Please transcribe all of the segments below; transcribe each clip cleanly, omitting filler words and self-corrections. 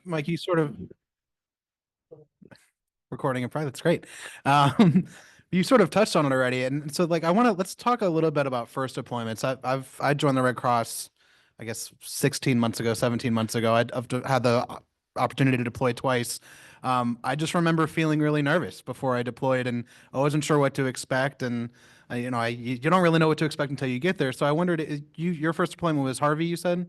Mike, you sort of recording in private. That's great. Um, you sort of touched on it already, and so like let's talk a little bit about first deployments. I joined the Red Cross, I guess 16 months ago, 17 months ago. I've had the opportunity to deploy twice. I just remember feeling really nervous before I deployed, and I wasn't sure what to expect. And you don't really know what to expect until you get there. So I wondered, your first deployment was Harvey, you said,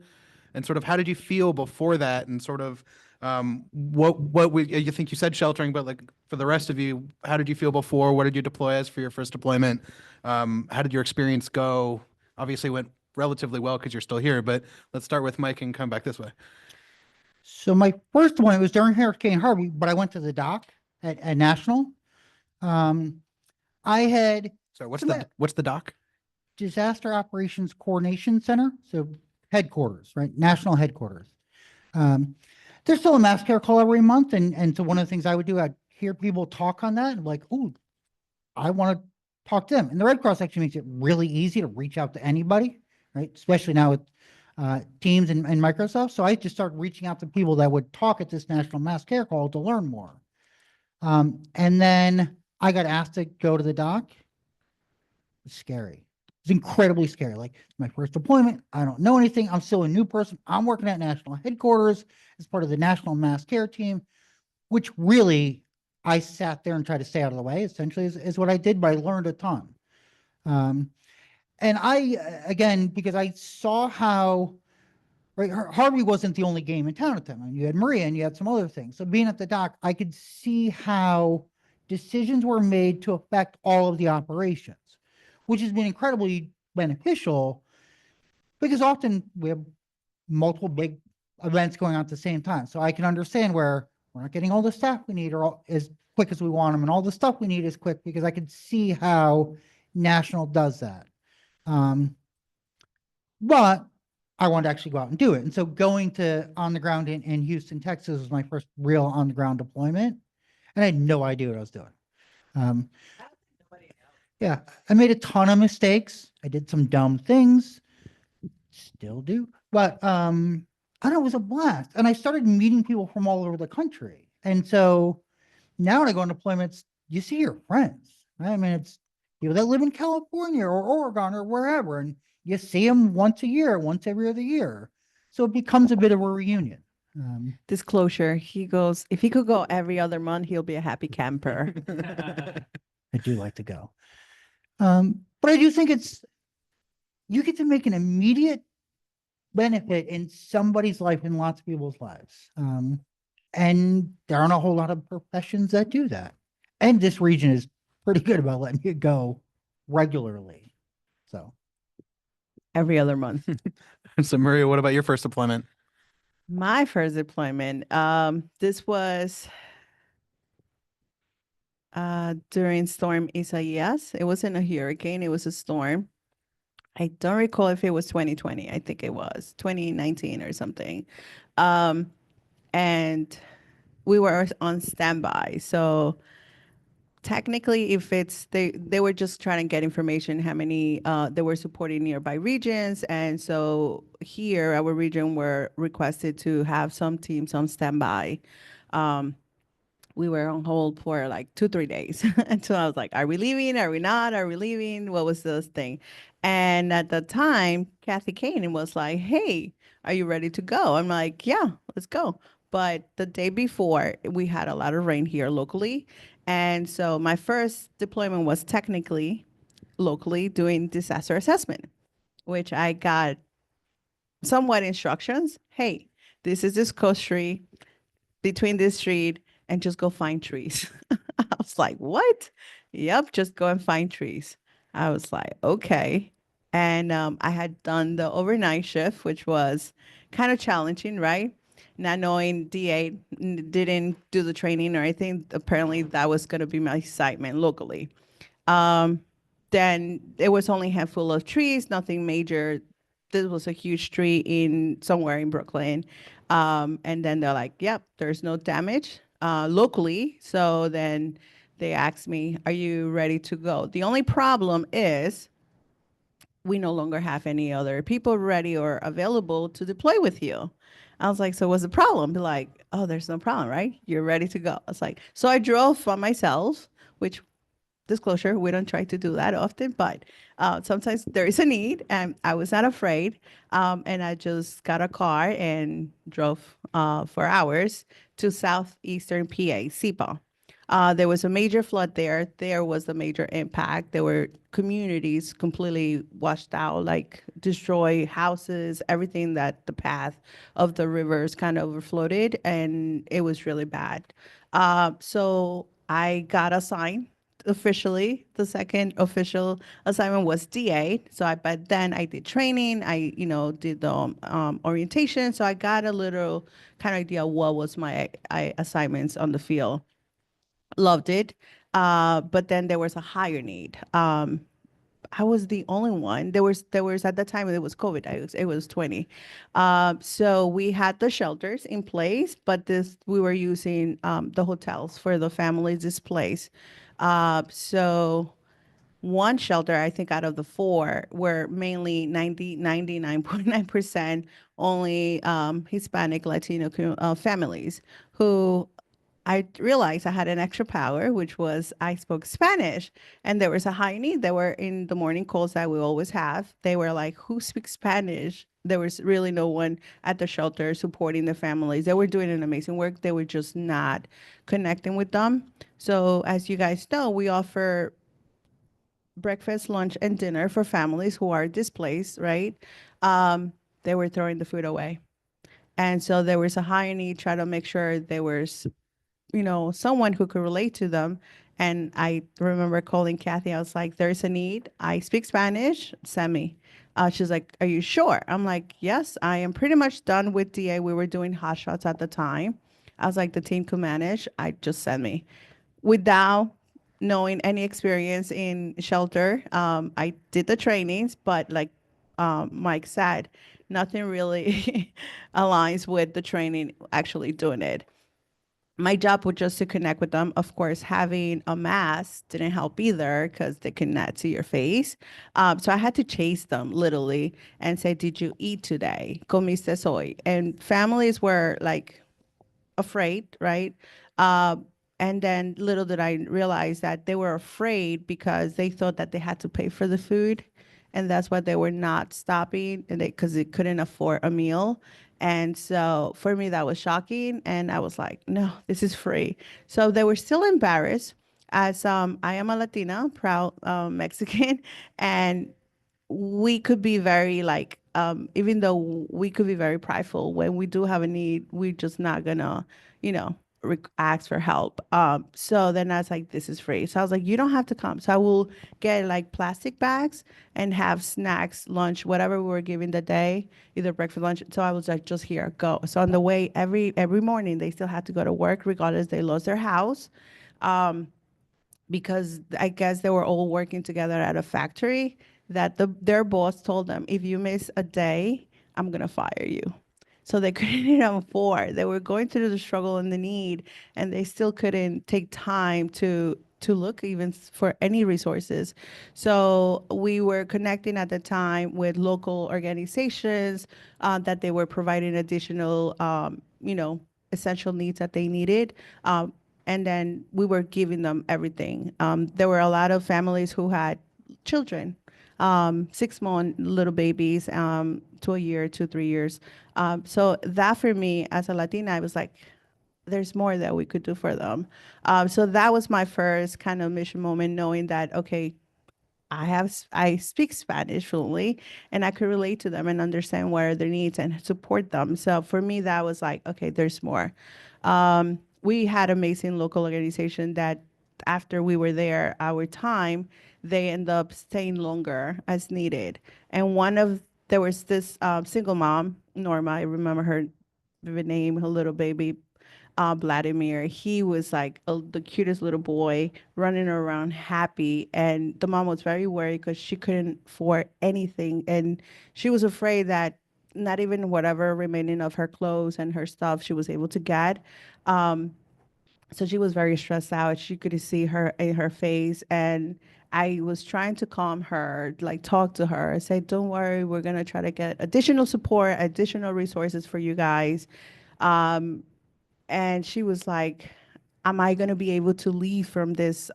and sort of how did you feel before that, and sort of you think you said sheltering, but like for the rest of you, how did you feel before? What did you deploy as for your first deployment? How did your experience go? Obviously, went relatively well because you're still here, but let's start with Mike and come back this way. So my first one, it was during Hurricane Harvey, but I went to the dock at National. I had So what's the doc? Disaster Operations Coordination Center, so headquarters, right? National headquarters. There's still a mass care call every month, and so one of the things I would do, I'd hear people talk on that, and like, oh, I want to talk to them. And the Red Cross actually makes it really easy to reach out to anybody, right? Especially now with Teams and Microsoft. So I just started reaching out to people that would talk at this national mass care call to learn more. And then I got asked to go to the dock. It's scary. It's incredibly scary. Like, it's my first deployment. I don't know anything. I'm still a new person. I'm working at national headquarters as part of the national mass care team, which really I sat there and tried to stay out of the way, essentially, is what I did, but I learned a ton. And again, because I saw how, right, Harvey wasn't the only game in town at the time. I mean, you had Maria and you had some other things. So being at the dock, I could see how decisions were made to affect all of the operations, which has been incredibly beneficial because often we have multiple big events going on at the same time. So I can understand where we're not getting all the staff we need or as quick as we want them, and all the stuff we need is quick, because I could see how National does that. But I wanted to actually go out and do it. And so going to on the ground in Houston, Texas was my first real on the ground deployment. And I had no idea what I was doing. Yeah, I made a ton of mistakes. I did some dumb things, still do, but I don't know, it was a blast. And I started meeting people from all over the country. And so now when I go on deployments, you see your friends, right? I mean, it's people that live in California or Oregon or wherever, and you see them once a year, once every other year. So it becomes a bit of a reunion. Disclosure, he goes, if he could go every other month, he'll be a happy camper. I do like to go. But I do think you get to make an immediate benefit in somebody's life, in lots of people's lives. And there aren't a whole lot of professions that do that. And this region is pretty good about letting you go regularly. So Every other month. So Maria, what about your first deployment? My first deployment, this was during Storm Isaias. It wasn't a hurricane, it was a storm. I don't recall if it was 2020. I think it was 2019 or something. And we were on standby. So technically, if it's they were just trying to get information how many they were supporting nearby regions. And so here, our region were requested to have some teams on standby. We were on hold for like 2-3 days until I was like, are we leaving? Are we not? Are we leaving? What was this thing? And at the time, Kathy Kane was like, hey, are you ready to go? I'm like, yeah, let's go. But the day before, we had a lot of rain here locally. And so my first deployment was technically locally doing disaster assessment, which I got somewhat instructions. Hey, this is this coast street, between this street, and just go find trees. I was like, what? Yep, just go and find trees. I was like, okay. And I had done the overnight shift, which was kind of challenging, right? Not knowing DA didn't do the training or anything. Apparently, that was going to be my assignment locally. Then there was only a handful of trees, nothing major. This was a huge tree in somewhere in Brooklyn. And then they're like, yep, there's no damage locally. So then they asked me, are you ready to go? The only problem is we no longer have any other people ready or available to deploy with you. I was like, so what's the problem? Be like, oh, there's no problem, right? You're ready to go. I was like, so I drove by myself, which disclosure, we don't try to do that often, but sometimes there is a need, and I was not afraid. And I just got a car and drove for hours to southeastern PA, SIPA. There was a major flood there. There was a major impact. There were communities completely washed out, like destroy houses, everything that the path of the rivers kind of overflowed, and it was really bad. So I got assigned officially. The second official assignment was DA. So but then I did training. I, did the orientation. So I got a little kind of idea what was my assignments on the field. Loved it. But then there was a higher need. I was the only one. There was at that time it was COVID. It was 20. So we had the shelters in place, but we were using the hotels for the families displaced. So one shelter, I think out of the four, were mainly 99.9% only Hispanic Latino families who I realized I had an extra power, which was I spoke Spanish, and there was a high need. They were in the morning calls that we always have. They were like, "Who speaks Spanish?" There was really no one at the shelter supporting the families. They were doing an amazing work. They were just not connecting with them. So, as you guys know, we offer breakfast, lunch, and dinner for families who are displaced. Right? They were throwing the food away, and so there was a high need. Try to make sure there was someone who could relate to them. And I remember calling Kathy. I was like, there's a need. I speak Spanish. Send me. She's like, are you sure? I'm like, yes, I am pretty much done with DA. We were doing hot shots at the time. I was like, the team could manage. I just send me. Without knowing any experience in shelter, I did the trainings, but like Mike said, nothing really aligns with the training actually doing it. My job was just to connect with them. Of course, having a mask didn't help either because they could not see your face. So I had to chase them literally and say, "Did you eat today? ¿Comiste hoy?" And families were like afraid, right? Uh, and then little did I realize that they were afraid because they thought that they had to pay for the food, and that's why they were not stopping, and because they couldn't afford a meal. And so for me, that was shocking, and I was like, no, this is free. So they were still embarrassed, as I am a Latina, proud Mexican, and we could be very like even though we could be very prideful when we do have a need, we're just not gonna you know ask for help. So then I was like, this is free. So I was like, you don't have to come. So I will get like plastic bags and have snacks, lunch, whatever we were giving the day, either breakfast, lunch. So I was like, just here, go. So on the way, every morning they still had to go to work regardless they lost their house, because I guess they were all working together at a factory, that their boss told them, if you miss a day, I'm gonna fire you. So they couldn't even afford. They were going through the struggle and the need, and they still couldn't take time to look even for any resources. So we were connecting at the time with local organizations that they were providing additional, essential needs that they needed. And then we were giving them everything. There were a lot of families who had children, 6 month little babies, to a year, 2, 3 years. So that for me as a Latina, I was like, there's more that we could do for them. So that was my first kind of mission moment, knowing that, okay, I speak Spanish fluently, and I could relate to them and understand what are their needs and support them. So for me, that was like, okay, there's more. We had amazing local organization that after we were there, our time, they end up staying longer as needed. And there was this single mom, Norma, I remember her vivid name, her little baby, Vladimir. He was like the cutest little boy running around happy. And the mom was very worried because she couldn't afford anything. And she was afraid that not even whatever remaining of her clothes and her stuff she was able to get. Um, So she was very stressed out. She could see her in her face. And I was trying to calm her, like talk to her, say, don't worry, we're going to try to get additional support, additional resources for you guys. Um, and she was like, am I going to be able to leave from this,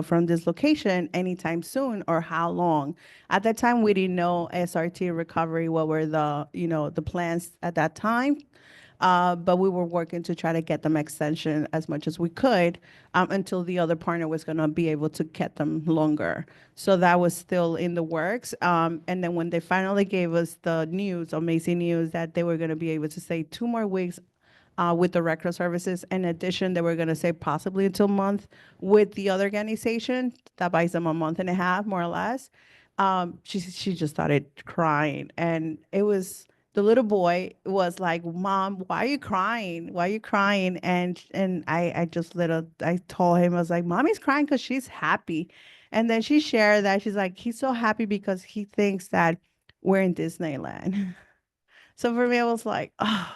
from this location anytime soon, or how long? At that time, we didn't know SRT recovery, what were the plans at that time. But we were working to try to get them extension as much as we could, until the other partner was going to be able to get them longer. So that was still in the works. And then when they finally gave us the news, amazing news, that they were going to be able to stay 2 more weeks with the retro services. In addition, they were going to say possibly until a month with the other organization. That buys them a month and a half, more or less. She just started crying, and it was the little boy was like, "Mom, why are you crying? Why are you crying?" And I told him, I was like, "Mommy's crying because she's happy." And then she shared that she's like, he's so happy because he thinks that we're in Disneyland. So for me, I was like, oh,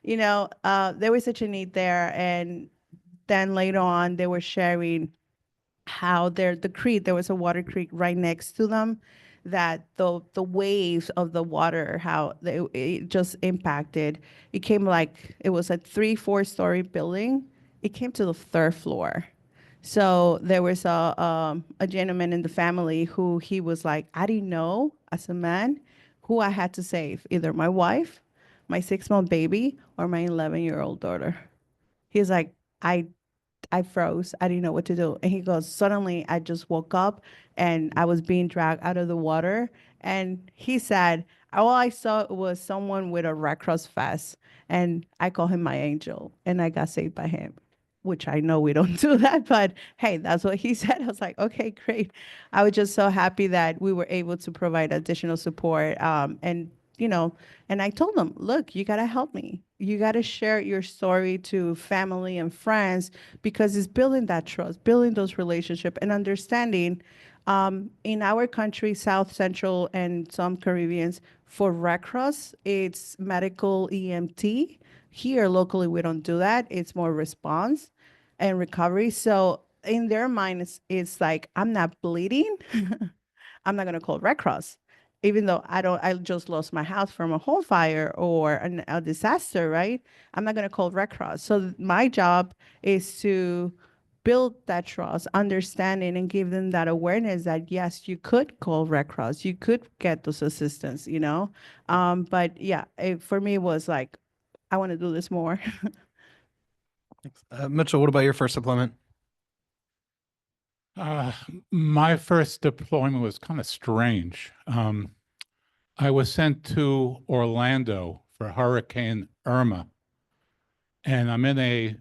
there was such a need there. And then later on, they were sharing how the creek, there was a water creek right next to them, that the waves of the water, how it just impacted. It came like, it was a 3-4 story building. It came to the third floor. So there was a gentleman in the family who he was like, I didn't know as a man who I had to save, either my wife, my 6-month baby, or my 11-year-old daughter. He's like, I I froze. I didn't know what to do. And he goes, suddenly I just woke up and I was being dragged out of the water. And he said, all I saw was someone with a Red Cross vest. And I call him my angel. And I got saved by him, which I know we don't do that. But hey, that's what he said. I was like, okay, great. I was just so happy that we were able to provide additional support. And I told them, look, you got to help me. You got to share your story to family and friends, because it's building that trust, building those relationships, and understanding. In our country, South Central and some Caribbeans, for Red Cross, it's medical EMT. Here locally, we don't do that. It's more response and recovery. So in their mind, it's like, I'm not bleeding. I'm not going to call Red Cross, even though I just lost my house from a whole fire or a disaster, right? I'm not going to call Red Cross. So my job is to build that trust, understanding, and give them that awareness that yes, you could call Red Cross, you could get those assistance. But yeah, for me, it was like, I want to do this more. Thanks. Mitchell, what about your first deployment? My first deployment was kind of strange. I was sent to Orlando for Hurricane Irma, and I'm in a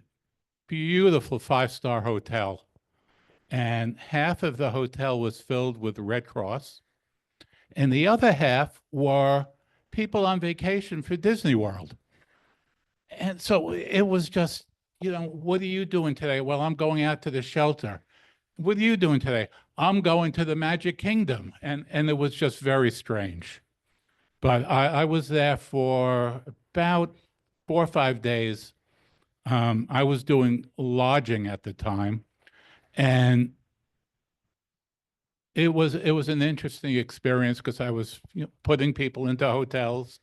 beautiful 5-star hotel, and half of the hotel was filled with Red Cross, and the other half were people on vacation for Disney World. And so it was just, what are you doing today? Well, I'm going out to the shelter. What are you doing today? I'm going to the Magic Kingdom. And it was just very strange. But I was there for about 4 or 5 days. I was doing lodging at the time. And it was an interesting experience, because I was putting people into hotels,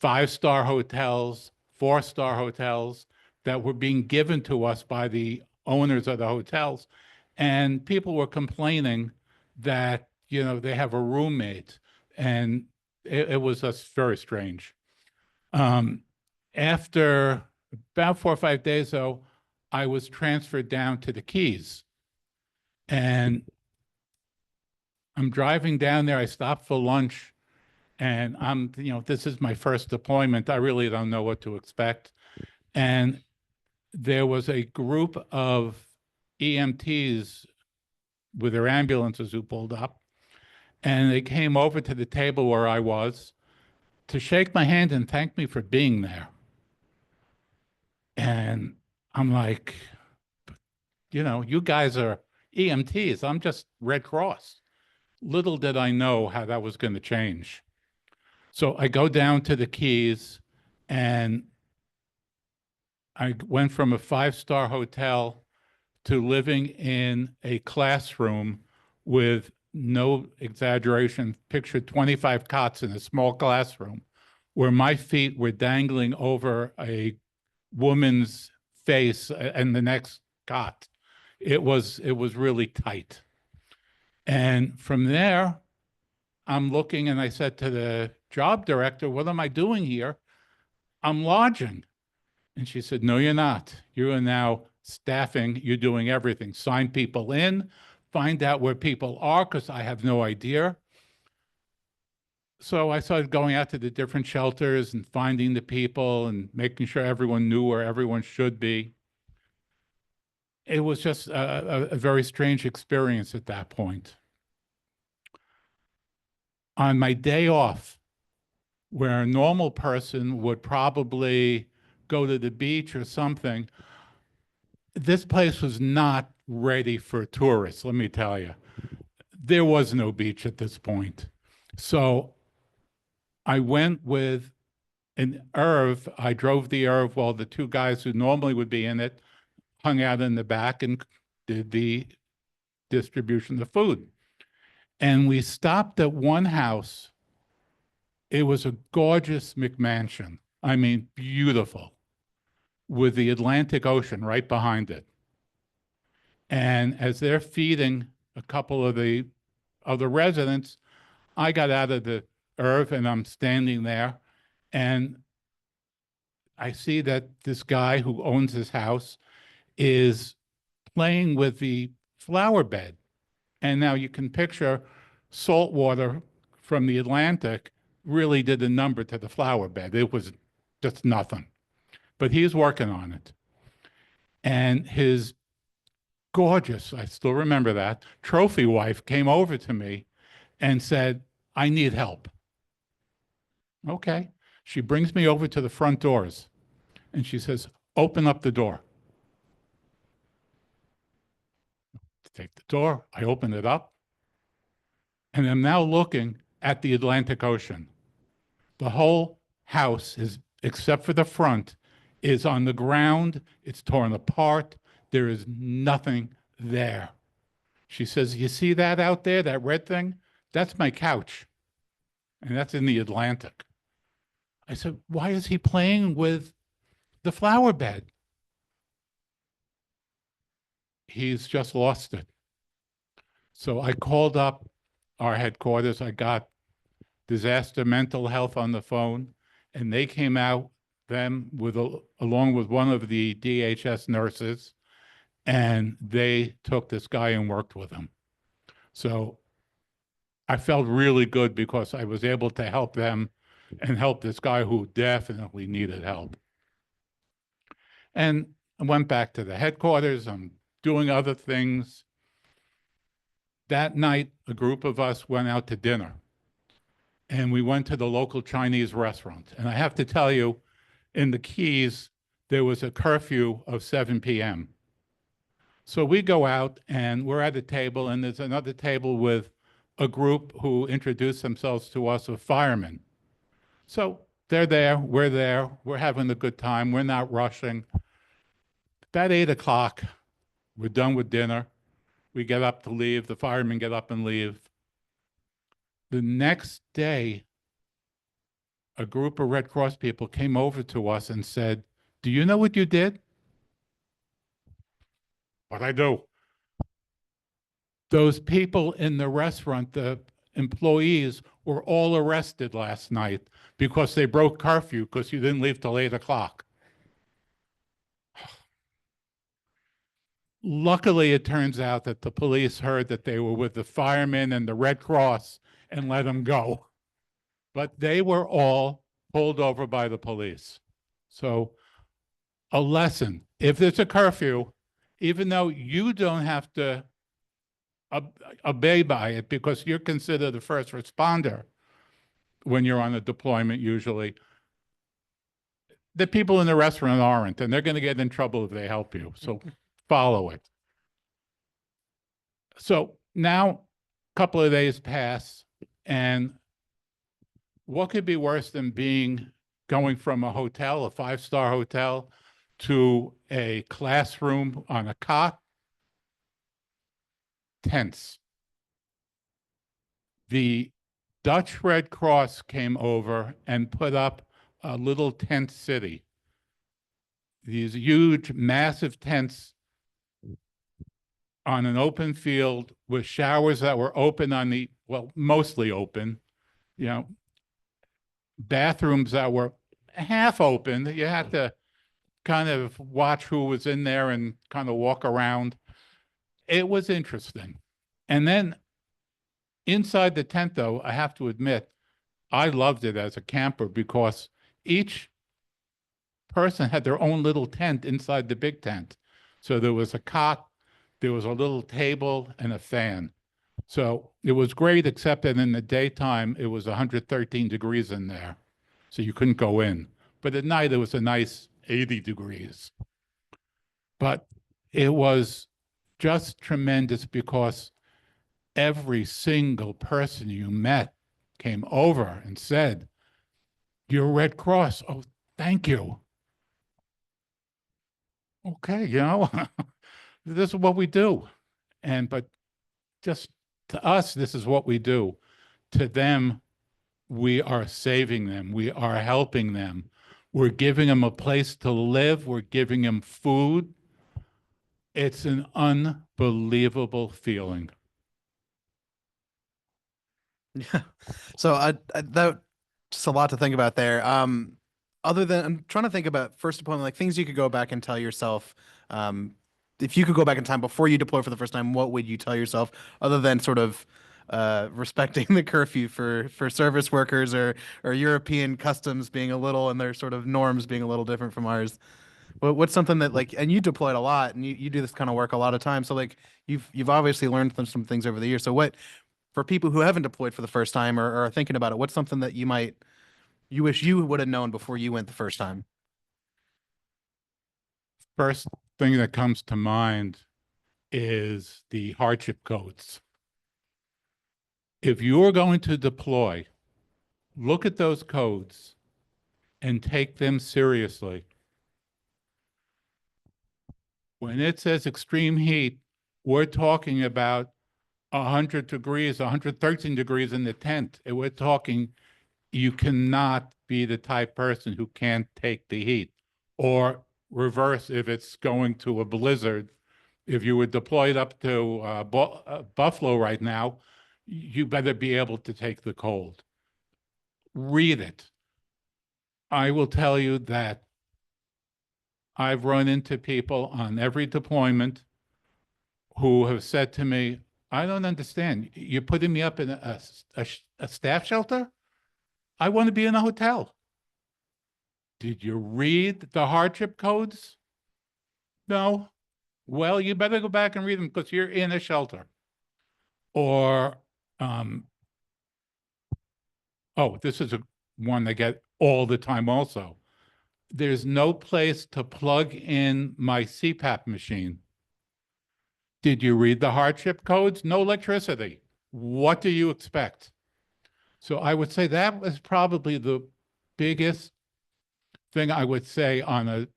5-star hotels, 4-star hotels that were being given to us by the owners of the hotels. And people were complaining that, they have a roommate, and it was just very strange. After about 4 or 5 days, though, I was transferred down to the Keys. And I'm driving down there. I stopped for lunch, and this is my first deployment. I really don't know what to expect. And there was a group of EMTs with their ambulances who pulled up, and they came over to the table where I was to shake my hand and thank me for being there. And I'm like, you guys are EMTs. I'm just Red Cross. Little did I know how that was going to change. So I go down to the Keys, and I went from a five-star hotel to living in a classroom with no exaggeration, picture 25 cots in a small classroom where my feet were dangling over a woman's face and the next cot. It was really tight. And from there, I'm looking and I said to the job director, what am I doing here? I'm lodging. And she said, no, you're not. You are now staffing. You're doing everything. Sign people in, find out where people are, because I have no idea. So I started going out to the different shelters and finding the people and making sure everyone knew where everyone should be. It was just a very strange experience at that point. On my day off, where a normal person would probably go to the beach or something, this place was not ready for tourists, let me tell you. There was no beach at this point. So I went with an Irv. I drove the Irv while the two guys who normally would be in it hung out in the back and did the distribution of food. And we stopped at one house. It was a gorgeous McMansion. I mean, beautiful, with the Atlantic Ocean right behind it. And as they're feeding a couple of the other residents, I got out of the Irv and I'm standing there and I see that this guy who owns his house is playing with the flower bed. And now you can picture salt water from the Atlantic really did a number to the flower bed. It was just nothing. But he's working on it. And his gorgeous, I still remember that, trophy wife came over to me and said, I need help. Okay. She brings me over to the front doors and she says, open up the door. Take the door, I open it up, and I'm now looking at the Atlantic Ocean. The whole house is, except for the front, is on the ground. It's torn apart. There is nothing there. She says, you see that out there, that red thing? That's my couch. And that's in the Atlantic. I said, why is he playing with the flower bed? He's just lost it. So I called up our headquarters. I got disaster mental health on the phone, and they came out, them with along with one of the DHS nurses, and they took this guy and worked with him. So I felt really good because I was able to help them and help this guy who definitely needed help. And I went back to the headquarters. I'm doing other things. That night, a group of us went out to dinner. And we went to the local Chinese restaurant. And I have to tell you, in the Keys, there was a curfew of 7 p.m. So we go out and we're at a table, and there's another table with a group who introduced themselves to us of firemen. So they're there, we're having a good time, we're not rushing. About 8 o'clock, we're done with dinner. We get up to leave, the firemen get up and leave. The next day, a group of Red Cross people came over to us and said, do you know what you did? What'd I do? Those people in the restaurant, the employees, were all arrested last night because they broke curfew because you didn't leave till 8 o'clock. Luckily, it turns out that the police heard that they were with the firemen and the Red Cross and let them go. But they were all pulled over by the police. So a lesson, if there's a curfew, even though you don't have to obey by it because you're considered a first responder when you're on a deployment usually, the people in the restaurant aren't, and they're going to get in trouble if they help you. So follow it. So now a couple of days pass, and what could be worse than going from a hotel, a 5-star hotel, to a classroom on a cot, tents. The Dutch Red Cross came over and put up a little tent city. These huge, massive tents on an open field with showers that were open on the, well, mostly open, you know, bathrooms that were half open. You had to kind of watch who was in there and kind of walk around. It was interesting. And then inside the tent, though, I have to admit, I loved it as a camper because each person had their own little tent inside the big tent. So there was a cot, there was a little table and a fan. So it was great, except that in the daytime, it was 113 degrees in there. So you couldn't go in. But at night, it was a nice 80 degrees. But it was just tremendous because every single person you met came over and said, "You're Red Cross. Oh, thank you." Okay, you know, this is what we do. But just to us, this is what we do. To them, we are saving them. We are helping them. We're giving them a place to live. We're giving them food. It's an unbelievable feeling. Yeah. So that's just a lot to think about there. Other than I'm trying to think about first deployment, like things you could go back and tell yourself. If you could go back in time before you deploy for the first time, what would you tell yourself other than sort of respecting the curfew for service workers or European customs being a little and their sort of norms being a little different from ours? What's something that like, and you deployed a lot and you do this kind of work a lot of times. So like you've obviously learned some things over the years. So what, for people who haven't deployed for the first time or are thinking about it, what's something that you wish you would have known before you went the first time? First thing that comes to mind is the hardship codes. If you are going to deploy, look at those codes and take them seriously. When it says extreme heat, we're talking about 100 degrees, 113 degrees in the tent. And we're talking, you cannot be the type person who can't take the heat. Or reverse, if it's going to a blizzard, if you were deployed up to Buffalo right now, you better be able to take the cold. Read it. I will tell you that I've run into people on every deployment who have said to me, "I don't understand. You're putting me up in a staff shelter? I want to be in a hotel." Did you read the hardship codes? No. Well, you better go back and read them because you're in a shelter. Or, oh, this is one I get all the time also. There's no place to plug in my CPAP machine. Did you read the hardship codes? No electricity. What do you expect? So I would say that was probably the biggest thing I would say on a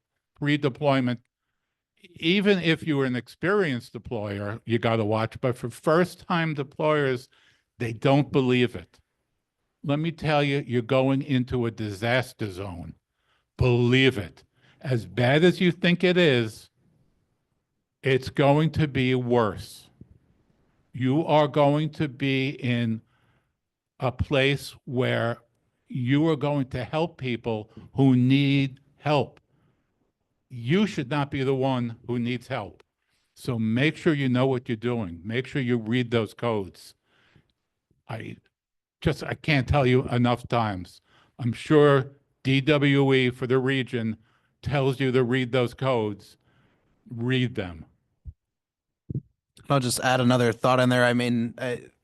redeployment. Even if you were an experienced deployer, you got to watch. But for first-time deployers, they don't believe it. Let me tell you, you're going into a disaster zone. Believe it. As bad as you think it is, it's going to be worse. You are going to be in a place where you are going to help people who need help. You should not be the one who needs help. So make sure you know what you're doing. Make sure you read those codes. I can't tell you enough times. I'm sure DWE for the region tells you to read those codes. Read them. I'll just add another thought in there. I mean,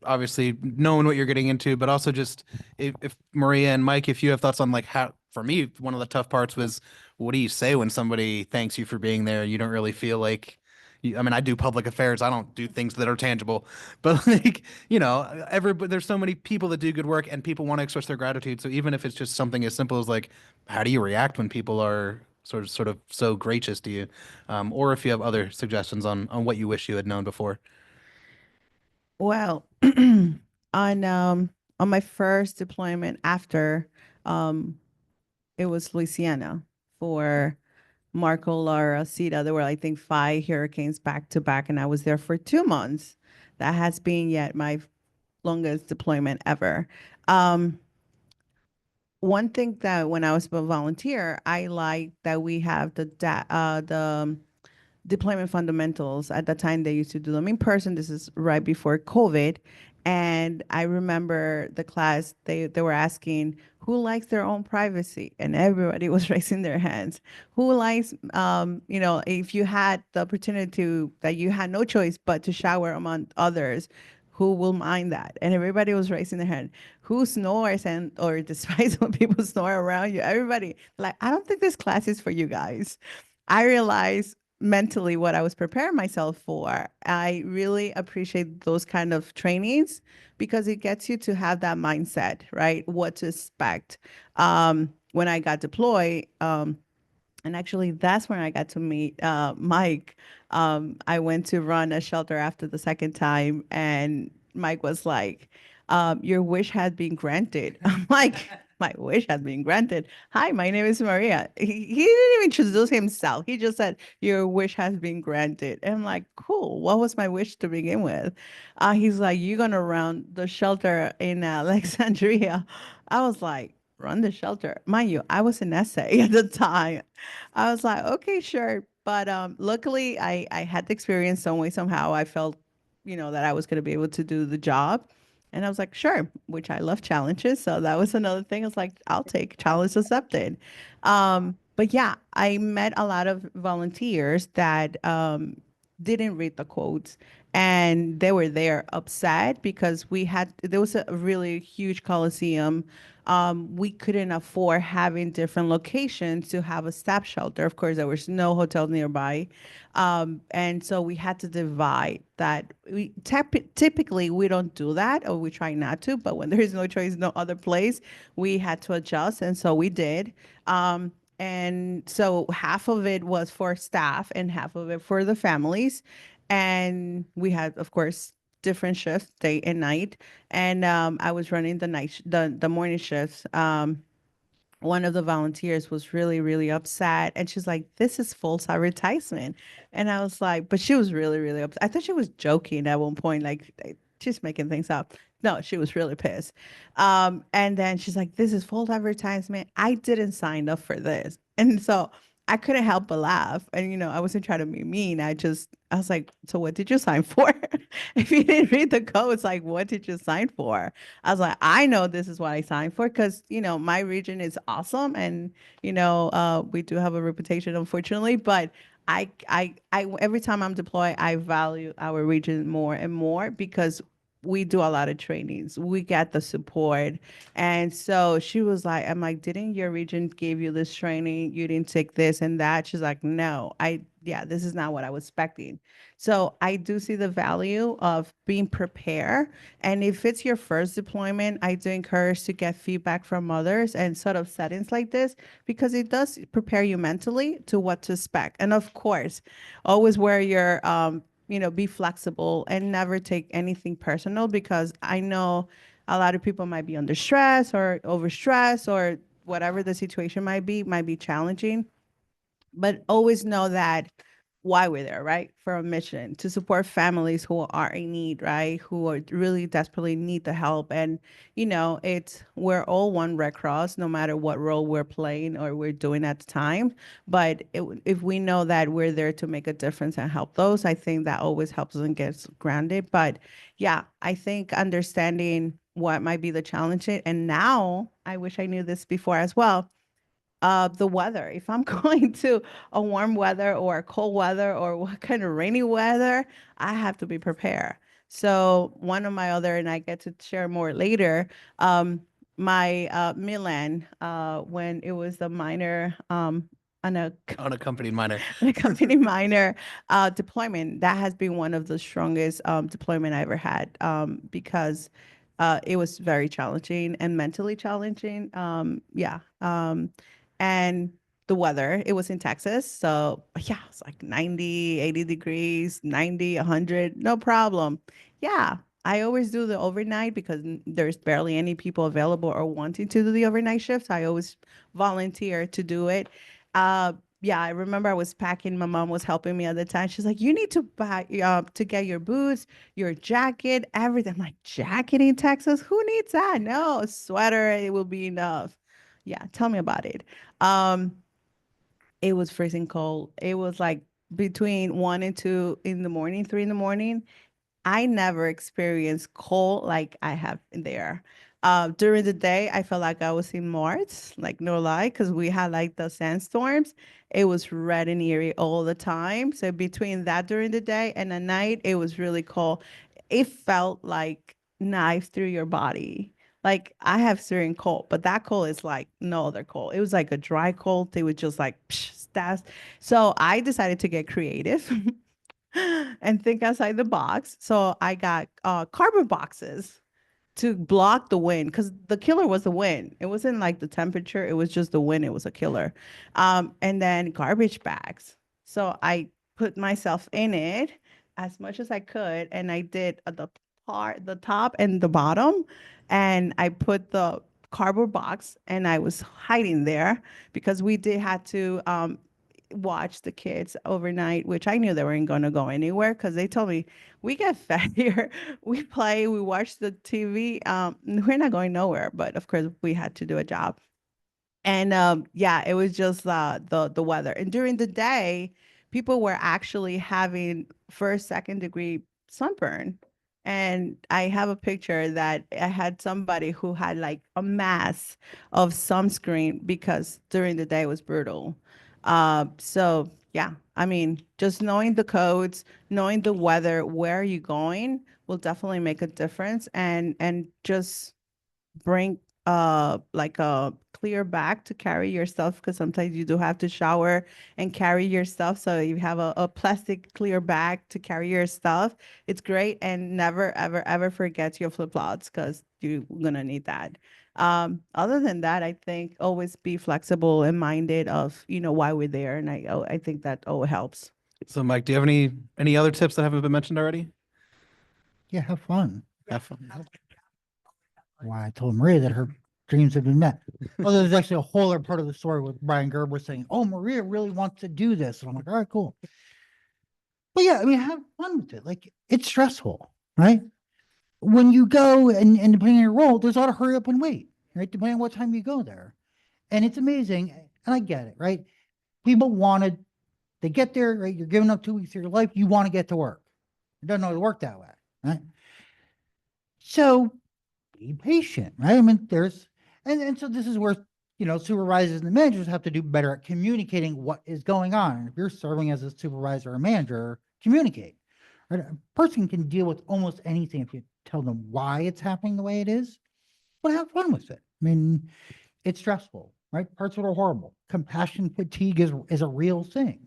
obviously knowing what you're getting into, but also just if Maria and Mike, if you have thoughts on like how, for me, one of the tough parts was, what do you say when somebody thanks you for being there? You don't really feel like, I mean, I do public affairs. I don't do things that are tangible, but like, you know, there's so many people that do good work and people want to express their gratitude. So even if it's just something as simple as like, how do you react when people are sort of so gracious to you, or if you have other suggestions on what you wish you had known before. Well, on my first deployment after um it was Louisiana for Marco, Laura, Sita. There were, I think, 5 hurricanes back to back, and I was there for 2 months. That has been yet my longest deployment ever. Um, One thing that when I was a volunteer, I like that we have the deployment fundamentals. At the time, they used to do them in person. This is right before COVID. And I remember the class, they were asking who likes their own privacy, and everybody was raising their hands. Who likes, if you had the opportunity that you had no choice but to shower among others, who will mind that? And everybody was raising their hand. Who snores and or despise when people snore around you? Everybody, like, I don't think this class is for you guys. I realized mentally what I was preparing myself for. I really appreciate those kind of trainings because it gets you to have that mindset, right? What to expect. When I got deployed, and actually that's when I got to meet Mike. I went to run a shelter after the second time, and Mike was like, your wish has been granted. I'm like, my wish has been granted. Hi, my name is Maria. He didn't even introduce himself. He just said, your wish has been granted. And I'm like, cool. What was my wish to begin with? He's like, you're going to run the shelter in Alexandria. I was like, run the shelter. Mind you, I was in essay at the time. I was like, okay, sure. But luckily, I had the experience some way, somehow. I felt, that I was going to be able to do the job. And I was like, sure, which I love challenges. So that was another thing. I was like, I'll take challenge accepted. But yeah, I met a lot of volunteers that didn't read the quotes, and they were there upset because there was a really huge coliseum. We couldn't afford having different locations to have a staff shelter. Of course, there was no hotel nearby. And so we had to divide that. Typically, we don't do that, or we try not to, but when there is no choice, no other place, we had to adjust. And so we did. And so half of it was for staff and half of it for the families. And we had, of course, different shifts, day and night. And I was running the morning shifts. One of the volunteers was really, really upset. And she's like, this is false advertisement. And I was like, but she was really, really upset. I thought she was joking at one point, like she's making things up. No, she was really pissed. And then she's like, this is false advertisement. I didn't sign up for this. And so I couldn't help but laugh. And, I wasn't trying to be mean. I was like, so what did you sign for? If you didn't read the code, it's like, what did you sign for? I was like, I know this is what I signed for because, my region is awesome. And, we do have a reputation, unfortunately, but I every time I'm deployed, I value our region more and more because we do a lot of trainings. We get the support. And so she was like, I'm like, didn't your region give you this training? You didn't take this and that? She's like, no, this is not what I was expecting. So I do see the value of being prepared. And if it's your first deployment, I do encourage to get feedback from others and sort of settings like this, because it does prepare you mentally to what to expect. And of course, always wear your, be flexible and never take anything personal, because I know a lot of people might be under stress or overstressed or whatever the situation might be challenging. But always know that why we're there, right? For a mission to support families who are in need, right? Who are really desperately need the help. And, we're all one Red Cross, no matter what role we're playing or we're doing at the time. But if we know that we're there to make a difference and help those, I think that always helps us and gets grounded. But yeah, I think understanding what might be the challenge. And now I wish I knew this before as well. The weather. If I'm going to a warm weather or a cold weather or what kind of rainy weather, I have to be prepared. So one of my other, and I get to share more later, my Milan, when it was the minor, on a Unaccompanied minor. company minor deployment, that has been one of the strongest deployment I ever had, because it was very challenging and mentally challenging. And the weather. It was in Texas. So yeah, it's like 90, 80 degrees, 90, 100, no problem. Yeah. I always do the overnight because there's barely any people available or wanting to do the overnight shifts. I always volunteer to do it. Yeah, I remember I was packing. My mom was helping me at the time. She's like, "You need to buy to get your boots, your jacket, everything." I'm like, "Jacket in Texas? Who needs that? No, a sweater, it will be enough." Yeah, tell me about it. Um, it was freezing cold. It was like between 1 and 2 in the morning, 3 in the morning. I never experienced cold like I have in there. During the day, I felt like I was in Mars, like no lie, because we had like the sandstorms. It was red and eerie all the time. So between that during the day and at night, it was really cold. It felt like knives through your body. Like I have certain cold, but that cold is like no other cold. It was like a dry cold. They would just like stab. So I decided to get creative. And think outside the box. So I got cardboard boxes to block the wind because the killer was the wind. It wasn't like the temperature, it was just the wind. It was a killer. And then garbage bags. So I put myself in it as much as I could, and I did the top and the bottom, and I put the cardboard box, and I was hiding there because we did have to watch the kids overnight, which I knew they weren't going to go anywhere because they told me we get fed here, we play, we watch the TV. We're not going nowhere, but of course we had to do a job. And yeah, it was just the weather. And during the day, people were actually having first, second degree sunburn. And I have a picture that I had somebody who had like a mass of sunscreen because during the day was brutal. So yeah, I mean, just knowing the codes, knowing the weather, where are you going will definitely make a difference. And just bring like a clear bag to carry your stuff because sometimes you do have to shower and carry your stuff. So you have a plastic clear bag to carry your stuff. It's great. And never, ever, ever forget your flip-flops because you're gonna need that. Other than that, I think always be flexible and minded of, why we're there. And I think that helps. So Mike, do you have any other tips that haven't been mentioned already? Yeah, have fun. Have fun. Why I told Maria that her dreams have been met. Oh, there's actually a whole other part of the story with Brian Gerber saying, "Oh, Maria really wants to do this." And I'm like, all right, cool. But yeah, I mean, have fun with it. Like it's stressful, right? When you go and depending on your role, there's a lot of hurry up and wait, right? Depending on what time you go there. And it's amazing. And I get it, right? People they get there, right? You're giving up 2 weeks of your life. You want to get to work. It doesn't always work that way, right? So be patient, right? I mean, and so this is where, supervisors and the managers have to do better at communicating what is going on. And if you're serving as a supervisor or manager, communicate, right? A person can deal with almost anything if you tell them why it's happening the way it is, but have fun with it. I mean, it's stressful, right? Parts of it are horrible. Compassion fatigue is a real thing.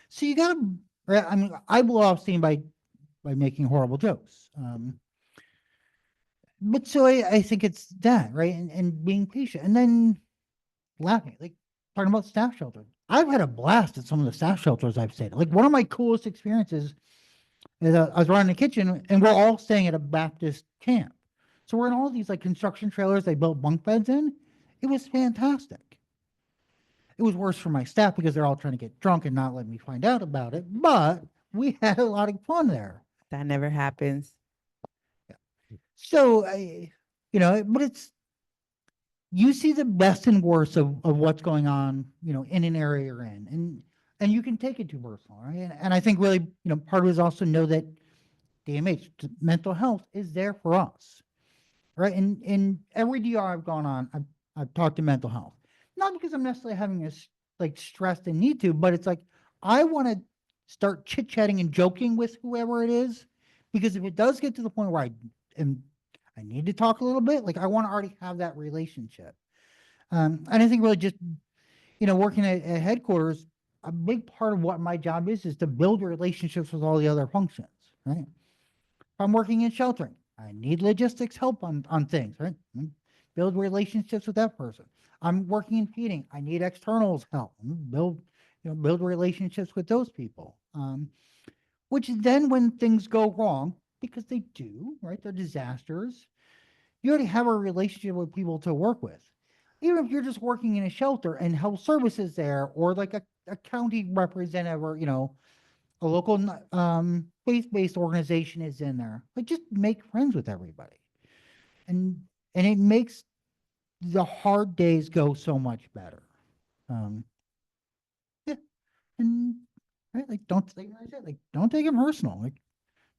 So you gotta, right? I mean, I blow off steam by making horrible jokes. But so I think it's that, right? And being patient and then laughing, like talking about staff shelters. I've had a blast at some of the staff shelters I've stayed at. Like one of my coolest experiences is I was running the kitchen and we're all staying at a Baptist camp. So we're in all these like construction trailers they built bunk beds in. It was fantastic. It was worse for my staff because they're all trying to get drunk and not let me find out about it. But we had a lot of fun there. That never happens. So, but you see the best and worst of what's going on, in an area you're in, and you can take it too personal, right? And I think really, part of it is also know that DMH, mental health, is there for us, right? And in every DR I've gone on, I've talked to mental health, not because I'm necessarily having like stressed and need to, but it's like I want to start chit chatting and joking with whoever it is, because if it does get to the point where I need to talk a little bit, like I want to already have that relationship. And I think really just, working at headquarters, a big part of what my job is to build relationships with all the other functions, right? If I'm working in sheltering, I need logistics help on things, right? Build relationships with that person. I'm working in painting. I need externals help. Build relationships with those people. Which then when things go wrong, because they do, right? They're disasters. You already have a relationship with people to work with. Even if you're just working in a shelter and health services there, or like a county representative, or, a local faith-based organization is in there. Like, just make friends with everybody. And it makes the hard days go so much better. Yeah. And right, like, don't take it personal. Like,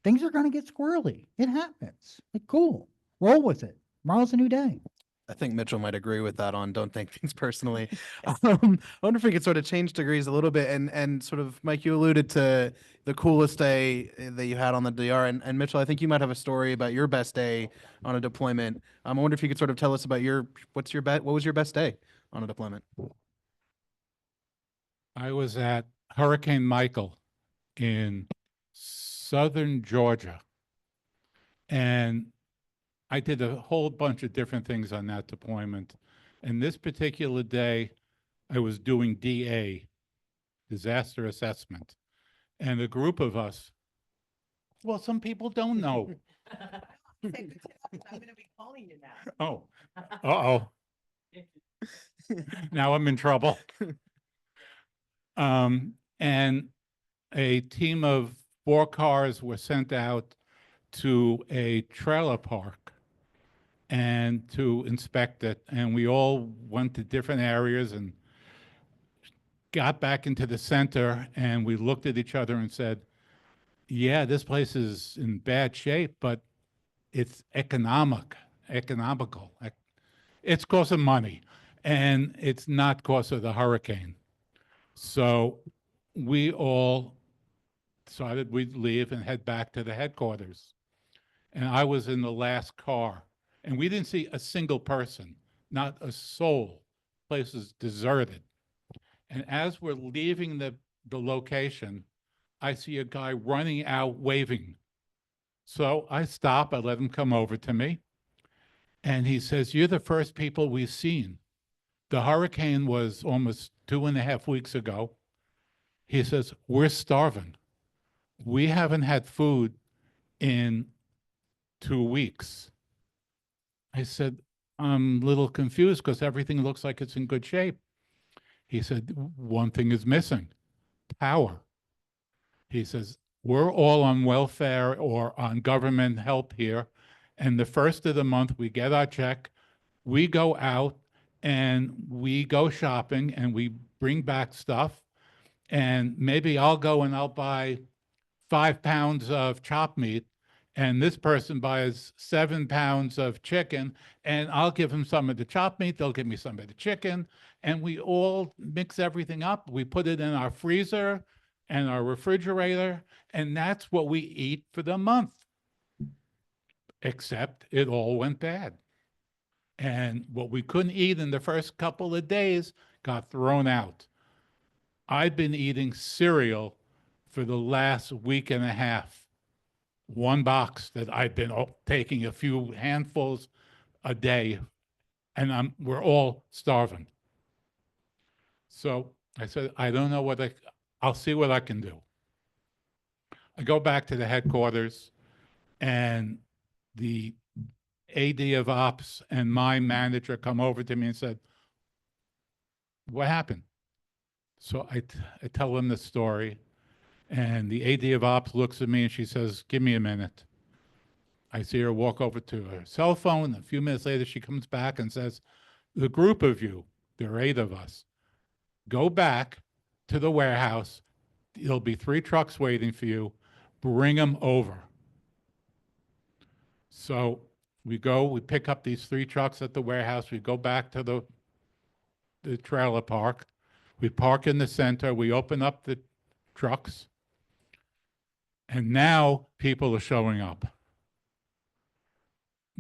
things are gonna get squirrely. It happens. Like, cool. Roll with it. Tomorrow's a new day. I think Mitchell might agree with that on don't take things personally. I wonder if we could sort of change degrees a little bit and sort of, Mike, you alluded to the coolest day that you had on the DR, and Mitchell, I think you might have a story about your best day on a deployment. I wonder if you could sort of tell us about what was your best day on a deployment? I was at Hurricane Michael in southern Georgia. And I did a whole bunch of different things on that deployment. And this particular day, I was doing DA, disaster assessment. And a group of us, well, some people don't know. I'm gonna be calling you now. Oh, uh-oh. Now I'm in trouble. And a team of 4 cars were sent out to a trailer park and to inspect it. And we all went to different areas and got back into the center, and we looked at each other and said, yeah, this place is in bad shape, but it's economical. It's cost of money, and it's not cost of the hurricane. So we all decided we'd leave and head back to the headquarters. And I was in the last car, and we didn't see a single person, not a soul. The place is deserted. And as we're leaving the location, I see a guy running out waving. So I stop, I let him come over to me. And he says, you're the first people we've seen. The hurricane was almost 2.5 weeks ago. He says, we're starving. We haven't had food in 2 weeks. I said, I'm a little confused because everything looks like it's in good shape. He said, one thing is missing, power. He says, we're all on welfare or on government help here. And the first of the month, we get our check, we go out and we go shopping and we bring back stuff. And maybe I'll go and I'll buy 5 pounds of chopped meat, and this person buys 7 pounds of chicken, and I'll give him some of the chopped meat, they'll give me some of the chicken, and we all mix everything up. We put it in our freezer and our refrigerator, and that's what we eat for the month. Except it all went bad. And what we couldn't eat in the first couple of days got thrown out. I've been eating cereal for the last week and a half. 1 box that I've been taking a few handfuls a day, and we're all starving. So I said, I don't know I'll see what I can do. I go back to the headquarters, and the AD of Ops and my manager come over to me and said, what happened? So I tell them the story, and the AD of Ops looks at me and she says, give me a minute. I see her walk over to her cell phone. A few minutes later, she comes back and says, the group of you, there are 8 of us, go back to the warehouse. There'll be 3 trucks waiting for you. Bring them over. So we go, we pick up these 3 trucks at the warehouse. We go back to the trailer park. We park in the center. We open up the trucks. And now people are showing up.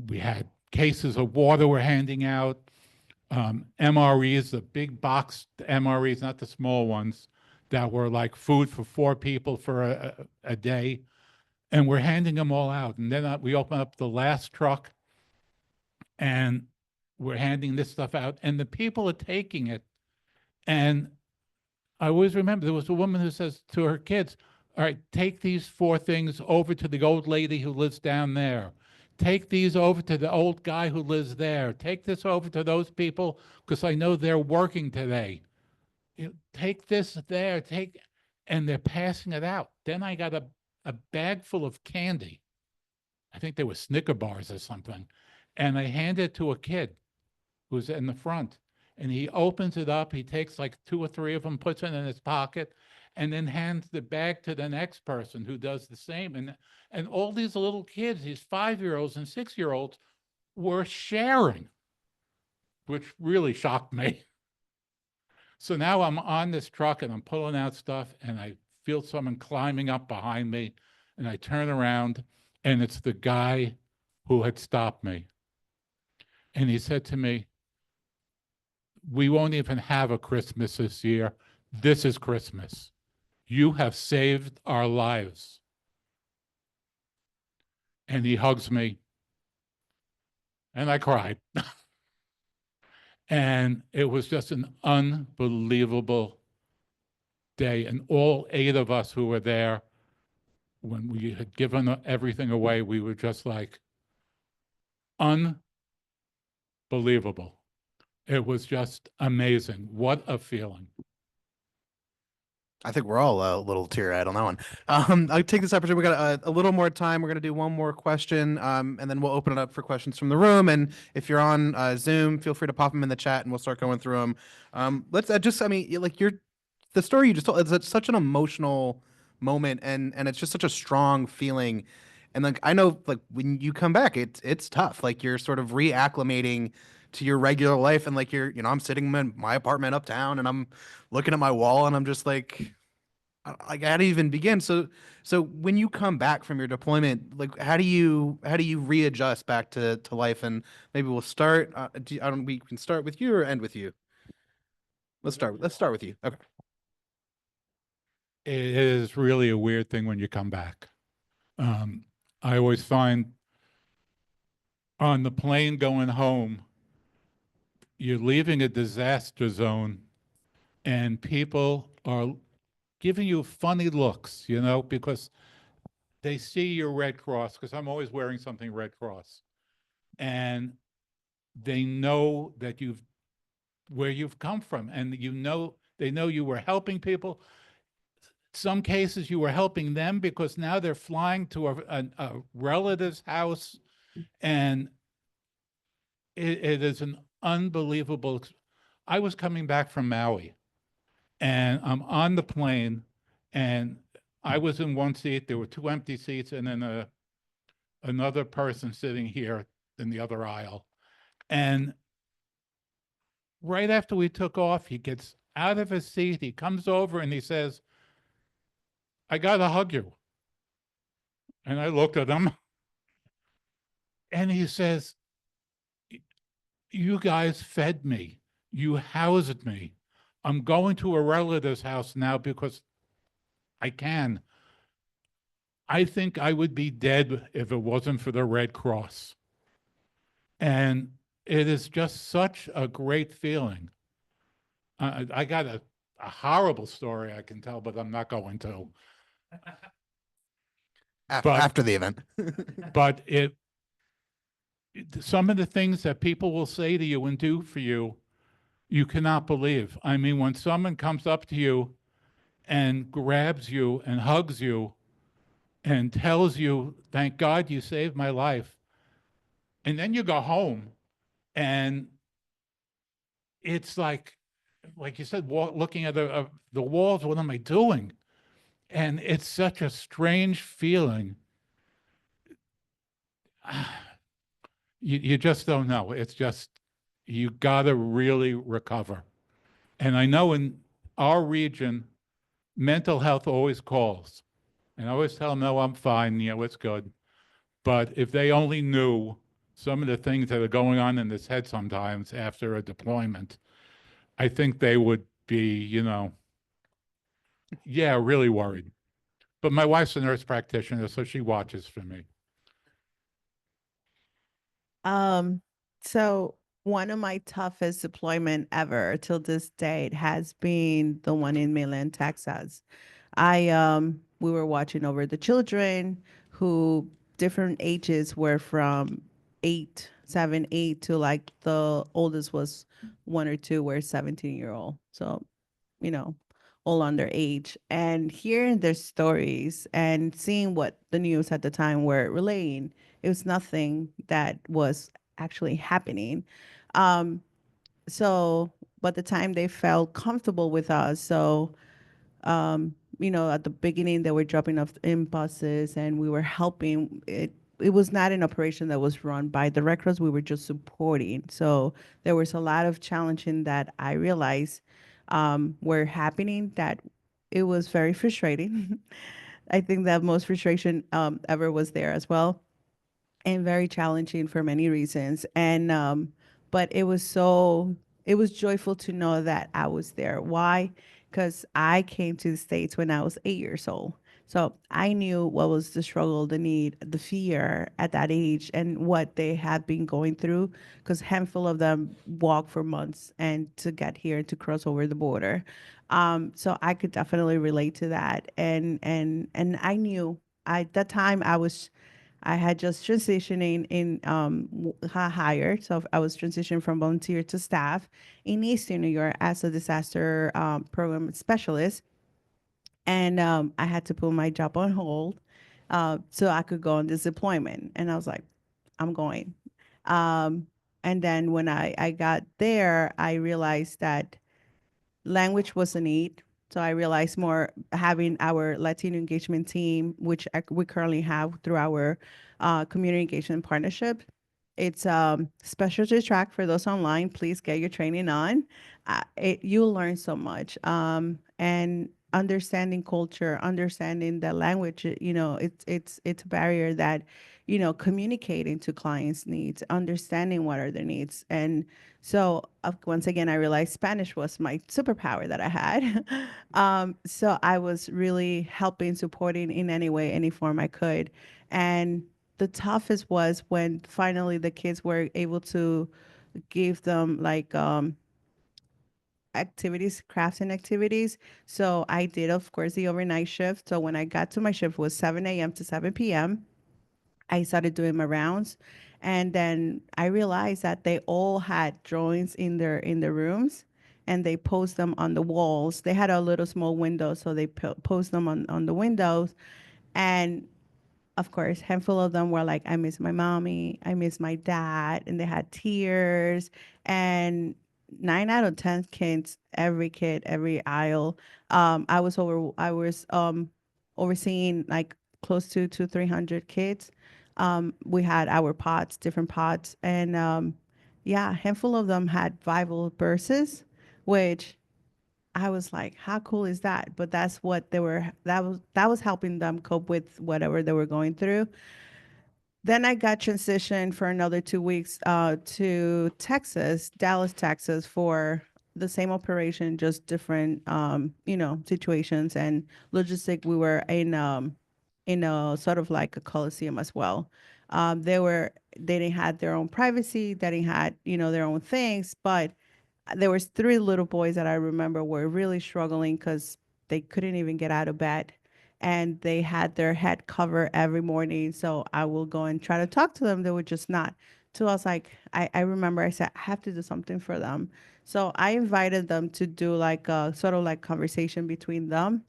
We had cases of water we're handing out, MREs, the big box MREs, not the small ones, that were like food for 4 people for a day. And we're handing them all out. And then we open up the last truck, and we're handing this stuff out, and the people are taking it. And I always remember there was a woman who says to her kids, all right, take these 4 things over to the old lady who lives down there. Take these over to the old guy who lives there. Take this over to those people because I know they're working today. Take this there, and they're passing it out. Then I got a bag full of candy. I think they were Snicker bars or something. And I handed it to a kid who's in the front. And he opens it up. He takes like 2 or 3 of them, puts it in his pocket, and then hands the bag to the next person who does the same. And all these little kids, these 5-year-olds and 6-year-olds, were sharing, which really shocked me. So now I'm on this truck and I'm pulling out stuff, and I feel someone climbing up behind me, and I turn around, and it's the guy who had stopped me. And he said to me, we won't even have a Christmas this year. This is Christmas. You have saved our lives. And he hugs me, and I cried. And it was just an unbelievable day. And all 8 of us who were there, when we had given everything away, we were just like, unbelievable. It was just amazing. What a feeling. I think we're all a little teary-eyed on that one. I'll take this opportunity. We got a little more time. We're going to do one more question, and then we'll open it up for questions from the room. And if you're on Zoom, feel free to pop them in the chat, and we'll start going through them. The story you just told, it's such an emotional moment, and it's just such a strong feeling. And like, I know, like, when you come back, it's tough. Like, you're sort of reacclimating to your regular life, and like, I'm sitting in my apartment uptown, and I'm looking at my wall, and I'm just like how do you even begin? So when you come back from your deployment, like, how do you readjust back to life? And maybe we'll start. We can start with you or end with you. Let's start with you. Okay. It is really a weird thing when you come back. I always find on the plane going home, you're leaving a disaster zone, and people are giving you funny looks, because they see your Red Cross, because I'm always wearing something Red Cross, and they know that where you've come from, and they know you were helping people. Some cases you were helping them because now they're flying to a relative's house, and it is an unbelievable. I was coming back from Maui, and I'm on the plane, and I was in one seat. There were 2 empty seats, and then another person sitting here in the other aisle. And right after we took off, he gets out of his seat. He comes over and he says, I got to hug you. And I looked at him, and he says, you guys fed me. You housed me. I'm going to a relative's house now because I can. I think I would be dead if it wasn't for the Red Cross. And it is just such a great feeling. I got a horrible story I can tell, but I'm not going to. After the event. But some of the things that people will say to you and do for you, you cannot believe. I mean, when someone comes up to you and grabs you and hugs you and tells you, thank God you saved my life, and then you go home and it's like you said, looking at the walls, what am I doing? And it's such a strange feeling. You just don't know. It's just, you gotta really recover. And I know in our region, mental health always calls. And I always tell them, no, I'm fine, it's good. But if they only knew some of the things that are going on in this head sometimes after a deployment, I think they would be, really worried. But my wife's a nurse practitioner, so she watches for me. So One of my toughest deployment ever till this date has been the one in Midland, Texas. We were watching over the children who different ages were from 8, 7, 8 to like the oldest was 1 or 2 were 17-year-old. So, you know, all underage. And hearing their stories and seeing what the news at the time were relaying, it was nothing that was actually happening. Um, so by the time they felt comfortable with us, at the beginning they were dropping off in buses and we were helping. It was not an operation that was run by the Red Cross. We were just supporting. So there was a lot of challenging that I realized were happening that it was very frustrating. I think that most frustration ever was there as well, and very challenging for many reasons. And but it was joyful to know that I was there. Why? Because I came to the States when I was 8 years old. So I knew what was the struggle, the need, the fear at that age, and what they had been going through. Because handful of them walked for months and to get here to cross over the border. So I could definitely relate to that, and I knew at that time I had just transitioning in hired, so I was transitioning from volunteer to staff in Eastern New York as a disaster program specialist, and I had to put my job on hold so I could go on this deployment. And I was like, I'm going. Um, and then when I got there, I realized that language was a need. So I realized more having our Latino engagement team, which we currently have through our community engagement partnership. It's specialty track for those online. Please get your training on. You'll learn so much. And understanding culture, understanding the language, it's a barrier that, communicating to clients' needs, understanding what are their needs. And so once again, I realized Spanish was my superpower that I had. So I was really helping, supporting in any way, any form I could. And the toughest was when finally the kids were able to give them like activities, crafts and activities. So I did, of course, the overnight shift. So when I got to my shift, it was 7 a.m. to 7 p.m. I started doing my rounds, and then I realized that they all had drawings in their rooms, and they post them on the walls. They had a little small window, so they post them on the windows, and of course, handful of them were like, I miss my mommy, I miss my dad, and they had tears. And 9 out of 10 kids, every kid, every aisle. I was overseeing like close to 300 kids. We had our pots, different pots, and yeah, a handful of them had Bible verses, which I was like, how cool is that? But that's what they were, that was helping them cope with whatever they were going through. Then I got transitioned for another 2 weeks to Texas, Dallas, Texas, for the same operation, just different, situations and logistic. We were in a sort of like a coliseum as well. They didn't have their own privacy, they didn't had their own things, but there was 3 little boys that I remember were really struggling because they couldn't even get out of bed, and they had their head covered every morning. So I will go and try to talk to them. They would just not. So I was like, I remember I said, I have to do something for them. So I invited them to do like a sort of like conversation between them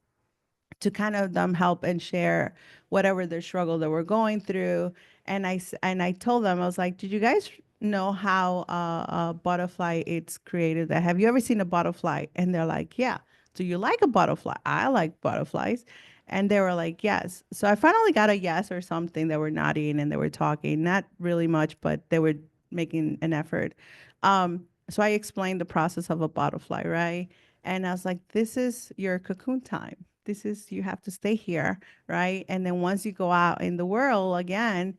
to kind of them help and share whatever their struggle they were going through. And I told them, I was like, did you guys know how a butterfly it's created? That have you ever seen a butterfly? And they're like, yeah. Do you like a butterfly? I like butterflies. And they were like, yes. So I finally got a yes or something. They were nodding and they were talking, not really much, but they were making an effort. So I explained the process of a butterfly, right? And I was like, this is your cocoon time. This is, you have to stay here, right? And then once you go out in the world again,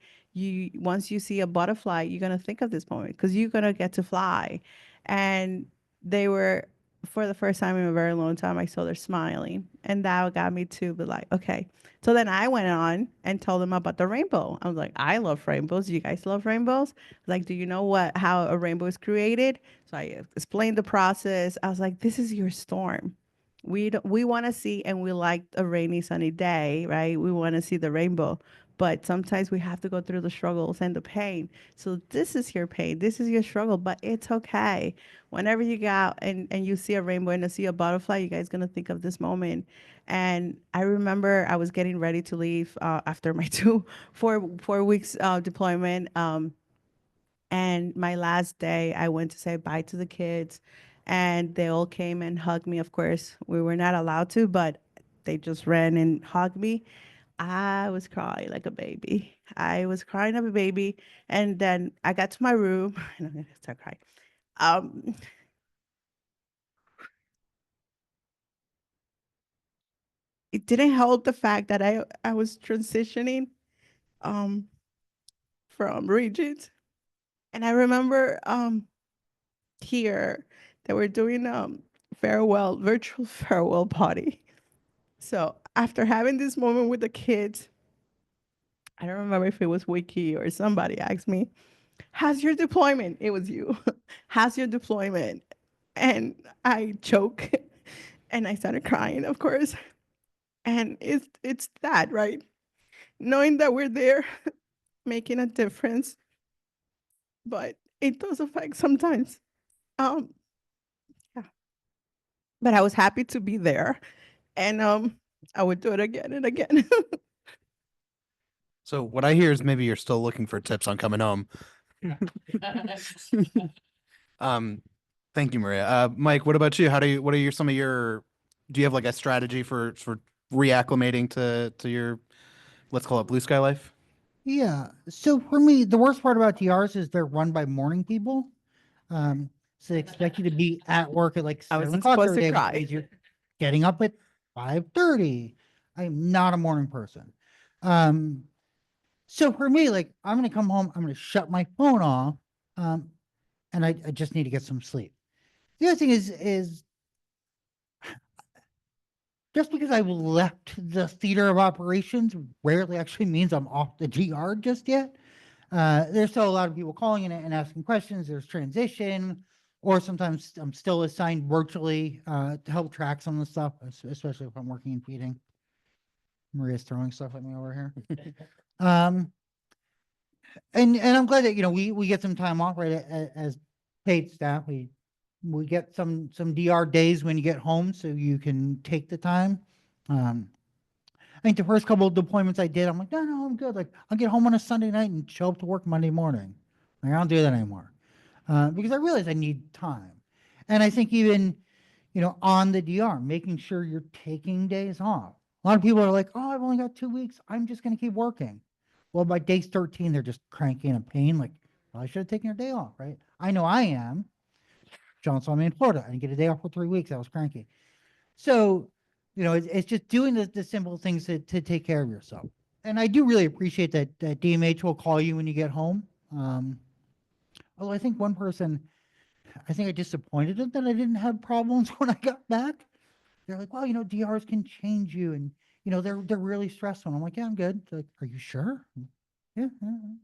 once you see a butterfly, you're going to think of this moment because you're going to get to fly. And they were for the first time in a very long time, I saw they're smiling. And that got me to be like, okay. So then I went on and told them about the rainbow. I was like, I love rainbows. You guys love rainbows? Like, do you know how a rainbow is created? So I explained the process. I was like, this is your storm. We want to see, and we like a rainy, sunny day, right? We want to see the rainbow. But sometimes we have to go through the struggles and the pain. So this is your pain. This is your struggle, but it's okay. Whenever you go out and you see a rainbow and you see a butterfly, you guys gonna think of this moment. And I remember I was getting ready to leave after my 4 weeks deployment. And my last day, I went to say bye to the kids, and they all came and hugged me. Of course, we were not allowed to, but they just ran and hugged me. I was crying like a baby. I was crying like a baby. And then I got to my room and I'm gonna start crying. Um, it didn't help the fact that I was transitioning um, from Regent. And I remember here they were doing virtual farewell party. So after having this moment with the kids, I don't remember if it was Wiki or somebody asked me, how's your deployment? It was you. How's your deployment? And I choke and I started crying, of course. And it's that, right? Knowing that we're there making a difference, but it does affect sometimes. Um, yeah. But I was happy to be there, and I would do it again and again. So what I hear is maybe you're still looking for tips on coming home. Thank you, Maria. Mike, what about you? What are some of your, do you have like a strategy for reacclimating to your, let's call it blue sky life? Yeah. So for me, the worst part about DRs is they're run by morning people. So they expect you to be at work at like I 7 wasn't o'clock supposed every to day, which cry. means you're getting up at 5:30. I am not a morning person. So for me, like I'm gonna come home, I'm gonna shut my phone off, and I just need to get some sleep. The other thing is just because I've left the theater of operations rarely actually means I'm off the GR just yet. There's still a lot of people calling in and asking questions. There's transition, or sometimes I'm still assigned virtually to help track some of the stuff, especially if I'm working in feeding. Maria's throwing stuff at me over here. um, and I'm glad that we get some time off, right? As paid staff, we get some DR days when you get home, so you can take the time. I think the first couple of deployments I did, I'm like, no, I'm good. Like I'll get home on a Sunday night and show up to work Monday morning. Like I don't do that anymore because I realize I need time. And I think even on the DR, making sure you're taking days off. A lot of people are like, oh, I've only got 2 weeks. I'm just going to keep working. Well, by day 13, they're just cranky and a pain. Like, well, I should have taken a day off, right? I know I am. John saw me in Florida. I didn't get a day off for 3 weeks. I was cranky. So, it's just doing the simple things to take care of yourself. And I do really appreciate that DMH will call you when you get home. Although I think one person, I think I disappointed them that I didn't have problems when I got back. They're like, well, DRs can change you, and they're really stressful. And I'm like, yeah, I'm good. They're like, are you sure? Yeah, yeah, yeah.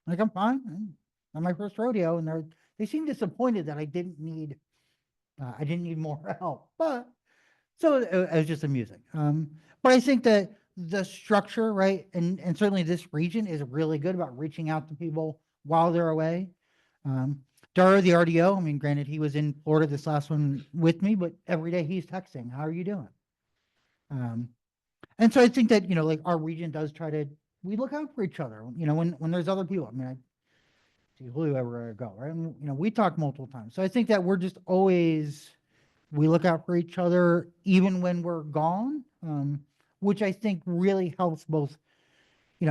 Like I'm fine. I'm my first rodeo, and they seem disappointed that I didn't need more help. But so it was just amusing. But I think that the structure, right, and certainly this region is really good about reaching out to people while they're away. Dara, the RDO, I mean, granted, he was in Florida this last one with me, but every day he's texting, how are you doing? And so I think that, like our region does we look out for each other, when there's other people. I mean, I see Julio everywhere I go, right? And, we talk multiple times. So I think that we're just always, we look out for each other even when we're gone, which I think really helps both,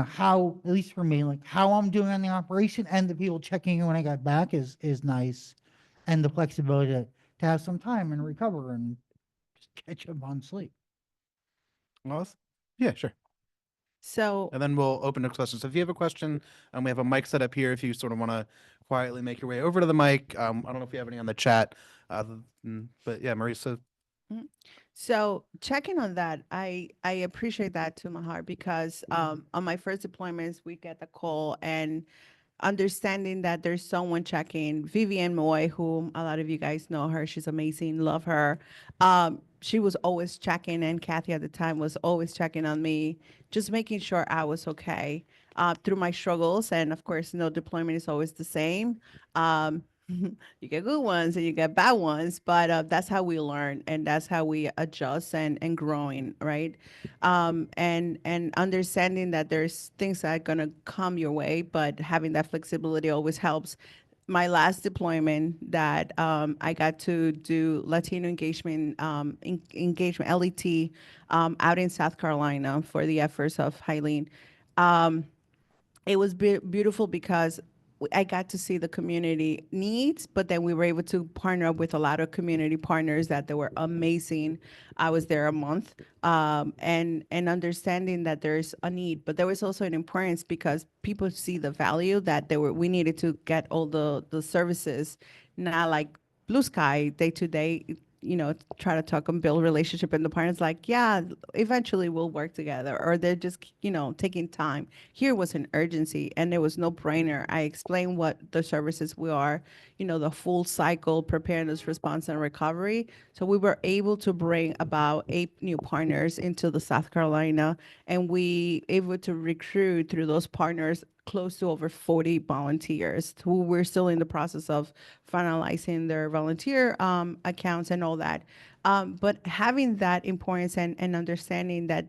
how, at least for me, like how I'm doing on the operation and the people checking in when I got back is nice. And the flexibility to have some time and recover and just catch up on sleep. Well, yeah, sure. So And then we'll open to questions. So if you have a question, we have a mic set up here. If you sort of want to quietly make your way over to the mic, I don't know if you have any on the chat, but yeah, Marisa. So checking on that, I appreciate that to my heart because on my first deployments, we get the call and understanding that there's someone checking. Vivian Moy, whom a lot of you guys know her, she's amazing, love her. She was always checking, and Kathy at the time was always checking on me, just making sure I was okay through my struggles. And of course, no deployment is always the same. You get good ones and you get bad ones, but that's how we learn and that's how we adjust and growing, right? And understanding that there's things that are gonna come your way, but having that flexibility always helps. My last deployment that I got to do Latino engagement, engagement LET out in South Carolina for the efforts of Hyleen. It was beautiful because I got to see the community needs, but then we were able to partner up with a lot of community partners that they were amazing. I was there a month, and understanding that there's a need, but there was also an importance because people see the value that we needed to get all the services, not like blue sky day to day. Try to talk and build relationship, and the partner's like, yeah, eventually we'll work together, or they're just taking time. Here was an urgency, and it was no brainer. I explained what the services we are, the full cycle preparedness, response, and recovery. So we were able to bring about 8 new partners into the South Carolina, and we able to recruit through those partners close to over 40 volunteers who we're still in the process of finalizing their volunteer accounts and all that. But having that importance and understanding that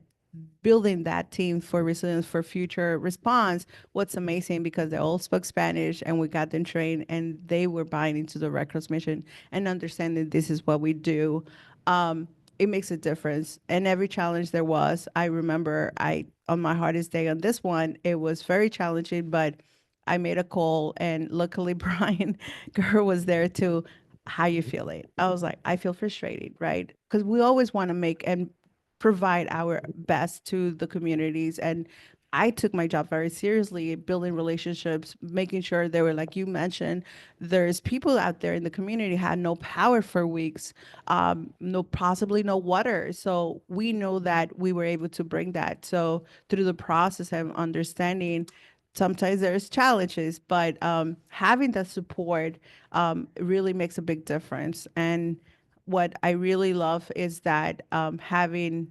building that team for resilience for future response, what's amazing because they all spoke Spanish and we got them trained and they were buying into the Red Cross mission and understanding this is what we do. It makes a difference. And every challenge there was, I remember on my hardest day on this one, it was very challenging, but I made a call and luckily Brian Gurr was there too. How you feeling? I was like, I feel frustrated, right? Because we always want to make and provide our best to the communities. And I took my job very seriously, building relationships, making sure they were, like you mentioned, there's people out there in the community had no power for weeks, possibly no water. So we know that we were able to bring that. So through the process of understanding, sometimes there's challenges, but having that support really makes a big difference. And what I really love is that having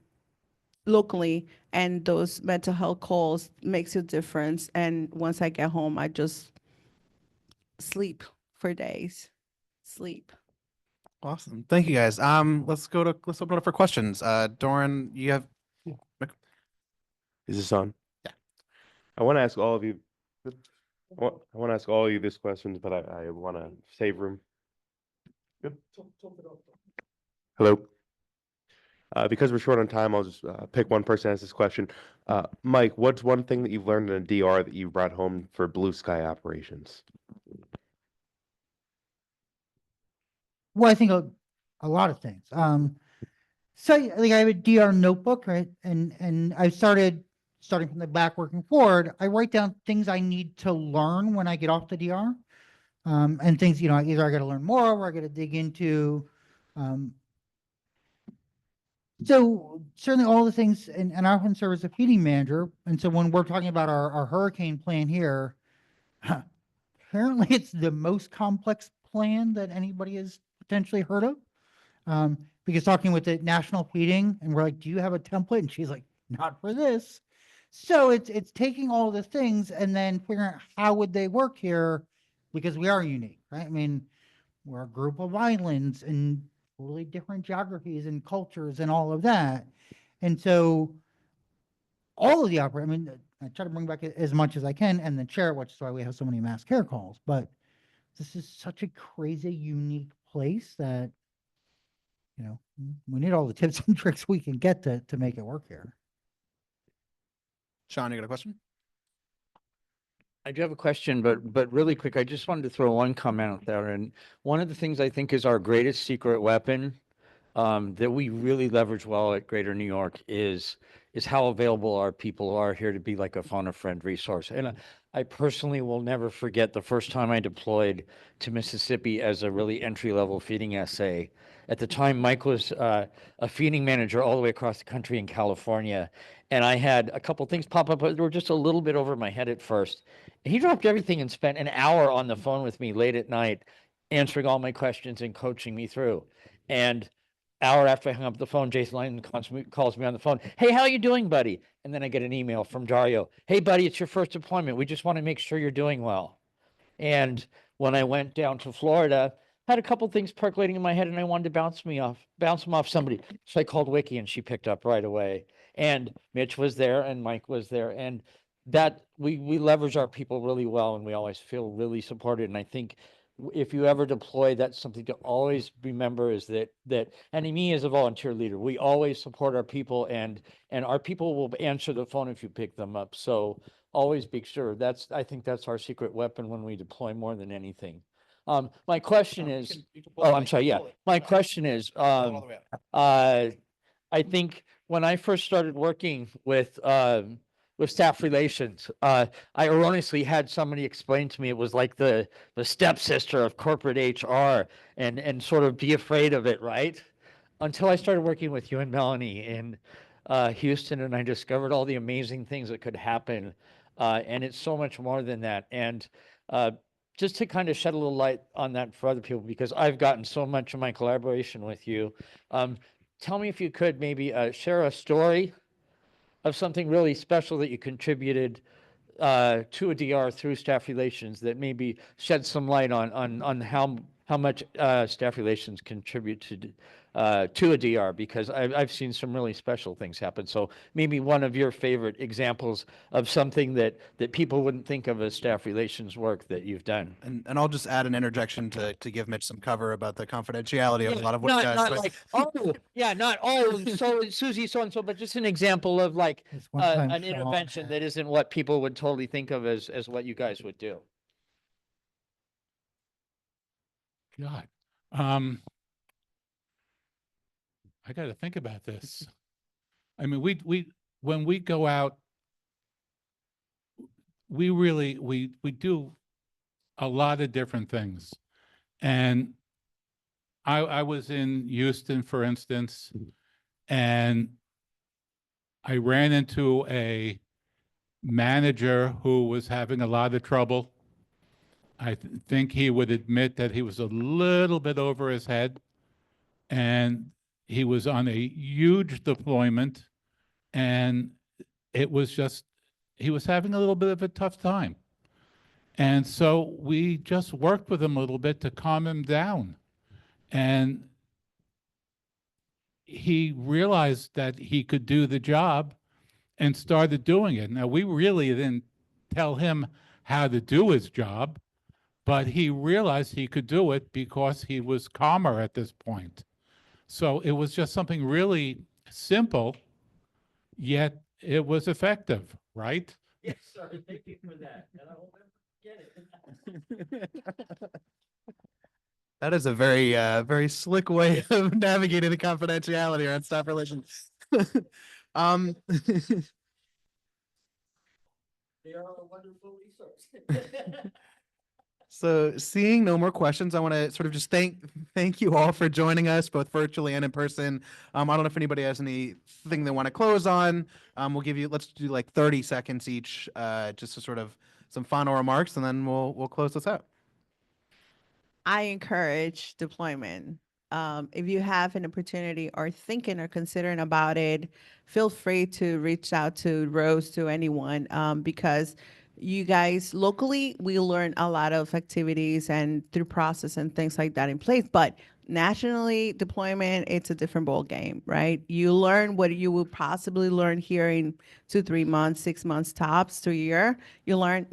locally and those mental health calls makes a difference. And once I get home, I just sleep for days. Sleep. Awesome. Thank you guys. Let's open it up for questions. Doran, you have. Is this on? Yeah. I want to ask all of you. I want to ask all of you this questions, but I want to save room. Good. Hello. Because we're short on time, I'll just pick one person to ask this question. Mike, what's one thing that you've learned in a DR that you brought home for Blue Sky operations? Well, I think a lot of things. So like I have a DR notebook, right? And I starting from the back working forward, I write down things I need to learn when I get off the DR. And things, either I got to learn more or I got to dig into. So certainly all the things, and I often serve as a feeding manager. And so when we're talking about our hurricane plan here, apparently it's the most complex plan that anybody has potentially heard of. Because talking with the national feeding and we're like, do you have a template? And she's like, not for this. So it's taking all the things and then figuring out how would they work here because we are unique, right? I mean, we're a group of islands and totally different geographies and cultures and all of that. And so all of the I try to bring back as much as I can and then share it, which is why we have so many mass care calls. But this is such a crazy, unique place that, we need all the tips and tricks we can get to make it work here. Sean, you got a question? I do have a question, but really quick, I just wanted to throw one comment out there. And one of the things I think is our greatest secret weapon that we really leverage well at Greater New York is is how available our people are here to be like a phone a friend resource. And I personally will never forget the first time I deployed to Mississippi as a really entry-level feeding essay. At the time, Mike was a feeding manager all the way across the country in California. And I had a couple things pop up, but they were just a little bit over my head at first. And he dropped everything and spent an hour on the phone with me late at night, answering all my questions and coaching me through. And hour after I hung up the phone, Jason Lyman calls me on the phone. Hey, how you doing, buddy? And then I get an email from Dario. Hey, buddy, it's your first deployment. We just want to make sure you're doing well. And when I went down to Florida, had a couple things percolating in my head and I wanted to bounce them off somebody. So I called Wiki and she picked up right away. And Mitch was there and Mike was there. And that we leverage our people really well and we always feel really supported. And I think if you ever deploy, that's something to always remember is that and me as a volunteer leader, we always support our people and our people will answer the phone if you pick them up. So always be sure. I think that's our secret weapon when we deploy more than anything. My question is, I'm sorry. Yeah. My question is, I think when I first started working with staff relations, I erroneously had somebody explain to me it was like the stepsister of corporate HR and sort of be afraid of it, right? Until I started working with you and Melanie in Houston and I discovered all the amazing things that could happen. And it's so much more than that. And just to kind of shed a little light on that for other people, because I've gotten so much of my collaboration with you. Tell me if you could maybe share a story of something really special that you contributed to a DR through staff relations that maybe shed some light on how much staff relations contribute to a DR, because I've seen some really special things happen. So maybe one of your favorite examples of something that people wouldn't think of as staff relations work that you've done. And I'll just add an interjection to give Mitch some cover about the confidentiality of a lot of what he does. Not but- like, oh, yeah, not, oh, so Susie so-and-so, but just an example of like This one-time an show. intervention that isn't what people would totally think of as what you guys would do. God. I got to think about this. I mean, when we go out, we really, we do a lot of different things. And I was in Houston, for instance, and I ran into a manager who was having a lot of trouble. I think he would admit that he was a little bit over his head, and he was on a huge deployment, and it was just, he was having a little bit of a tough time. And so we just worked with him a little bit to calm him down. And he realized that he could do the job and started doing it. Now, we really didn't tell him how to do his job, but he realized he could do it because he was calmer at this point. So it was just something really simple, yet it was effective, right? Yes, sir. Thank you for that. And I will never forget it. That is a very, very slick way of navigating the confidentiality around staff relations. Um, They are a wonderful resource. so seeing no more questions, I want to sort of just thank you all for joining us, both virtually and in person. I don't know if anybody has anything they want to close on. We'll give you, let's do like 30 seconds each, just to sort of some final remarks, and then we'll close this out. I encourage deployment. If you have an opportunity or thinking or considering about it, feel free to reach out to Rose, to anyone, because you guys locally, we learn a lot of activities and through process and things like that in place, but nationally deployment, it's a different ball game, right? You learn what you will possibly learn here in 2-3 months, 6 months tops to a year. You learn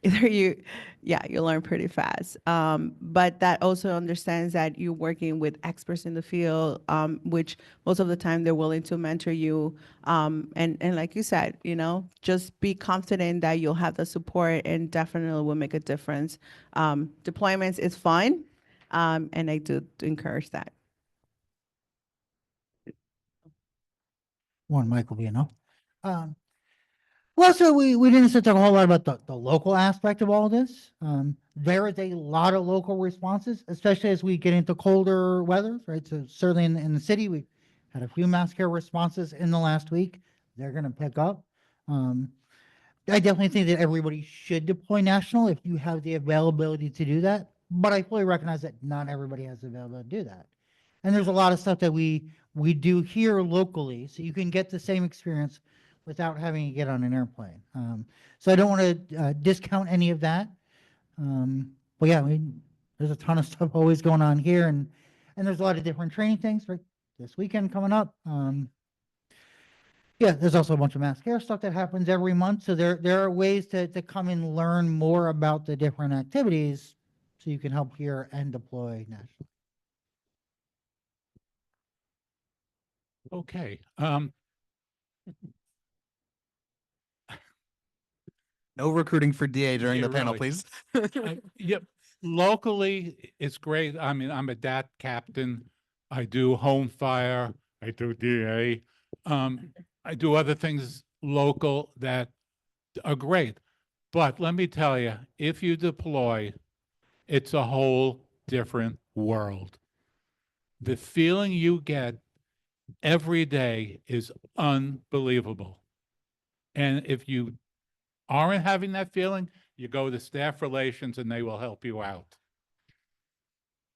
you learn pretty fast. But that also understands that you're working with experts in the field, which most of the time they're willing to mentor you. And like you said, just be confident that you'll have the support and definitely will make a difference. Deployments is fun. And I do encourage that. One mic will be enough. Well, so we didn't sit talk a whole lot about the local aspect of all this. There is a lot of local responses, especially as we get into colder weather, right? So certainly in the city, we had a few mass care responses in the last week. They're going to pick up. I definitely think that everybody should deploy national if you have the availability to do that. But I fully recognize that not everybody has the availability to do that. And there's a lot of stuff that we do here locally, so you can get the same experience without having to get on an airplane. So I don't want to discount any of that. But yeah, I mean, there's a ton of stuff always going on here, and there's a lot of different training things for this weekend coming up. Yeah, there's also a bunch of mass care stuff that happens every month. So there are ways to come and learn more about the different activities so you can help here and deploy nationally. Okay. No recruiting for DA during Yeah, the panel, really. please. Yep. Locally, it's great. I mean, I'm a DAT captain. I do home fire. I do DA. I do other things local that are great. But let me tell you, if you deploy, it's a whole different world. The feeling you get every day is unbelievable. And if you aren't having that feeling, you go to staff relations and they will help you out.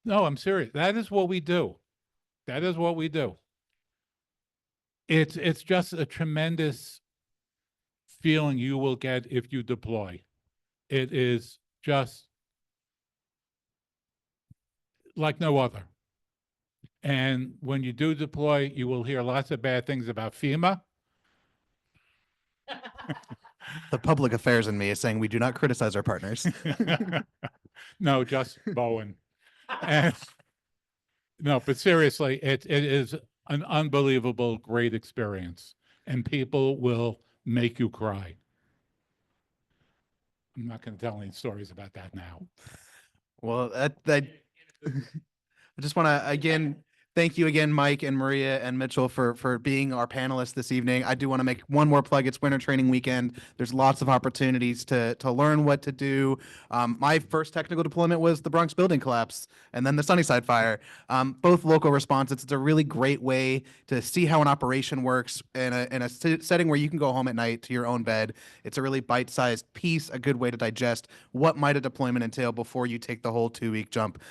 No, I'm serious. That is what we do. That is what we do. It's just a tremendous feeling you will get if you deploy. It is just like no other. And when you do deploy, you will hear lots of bad things about FEMA. The public affairs in me is saying we do not criticize our partners. No, just Bowen. And, no, but seriously, it is an unbelievable, great experience, and people will make you cry. I'm not going to tell any stories about that now. Well, I just want to again thank you again, Mike and Maria and Mitchell, for being our panelists this evening. I do want to make one more plug. It's winter training weekend. There's lots of opportunities to learn what to do. My first technical deployment was the Bronx building collapse and then the Sunnyside fire. Both local responses. It's a really great way to see how an operation works in a setting where you can go home at night to your own bed. It's a really bite-sized piece, a good way to digest what might a deployment entail before you take the whole 2-week jump.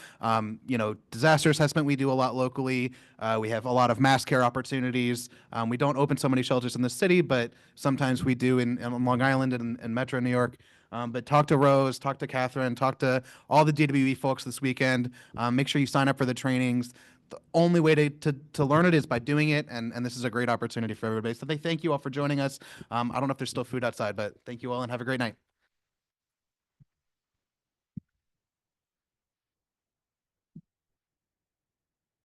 Disaster assessment we do a lot locally. We have a lot of mass care opportunities. We don't open so many shelters in the city, but sometimes we do in Long Island and Metro New York. But talk to Rose, talk to Catherine, talk to all the DWE folks this weekend. Make sure you sign up for the trainings. The only way to learn it is by doing it, and this is a great opportunity for everybody. So thank you all for joining us. I don't know if there's still food outside, but thank you all and have a great night.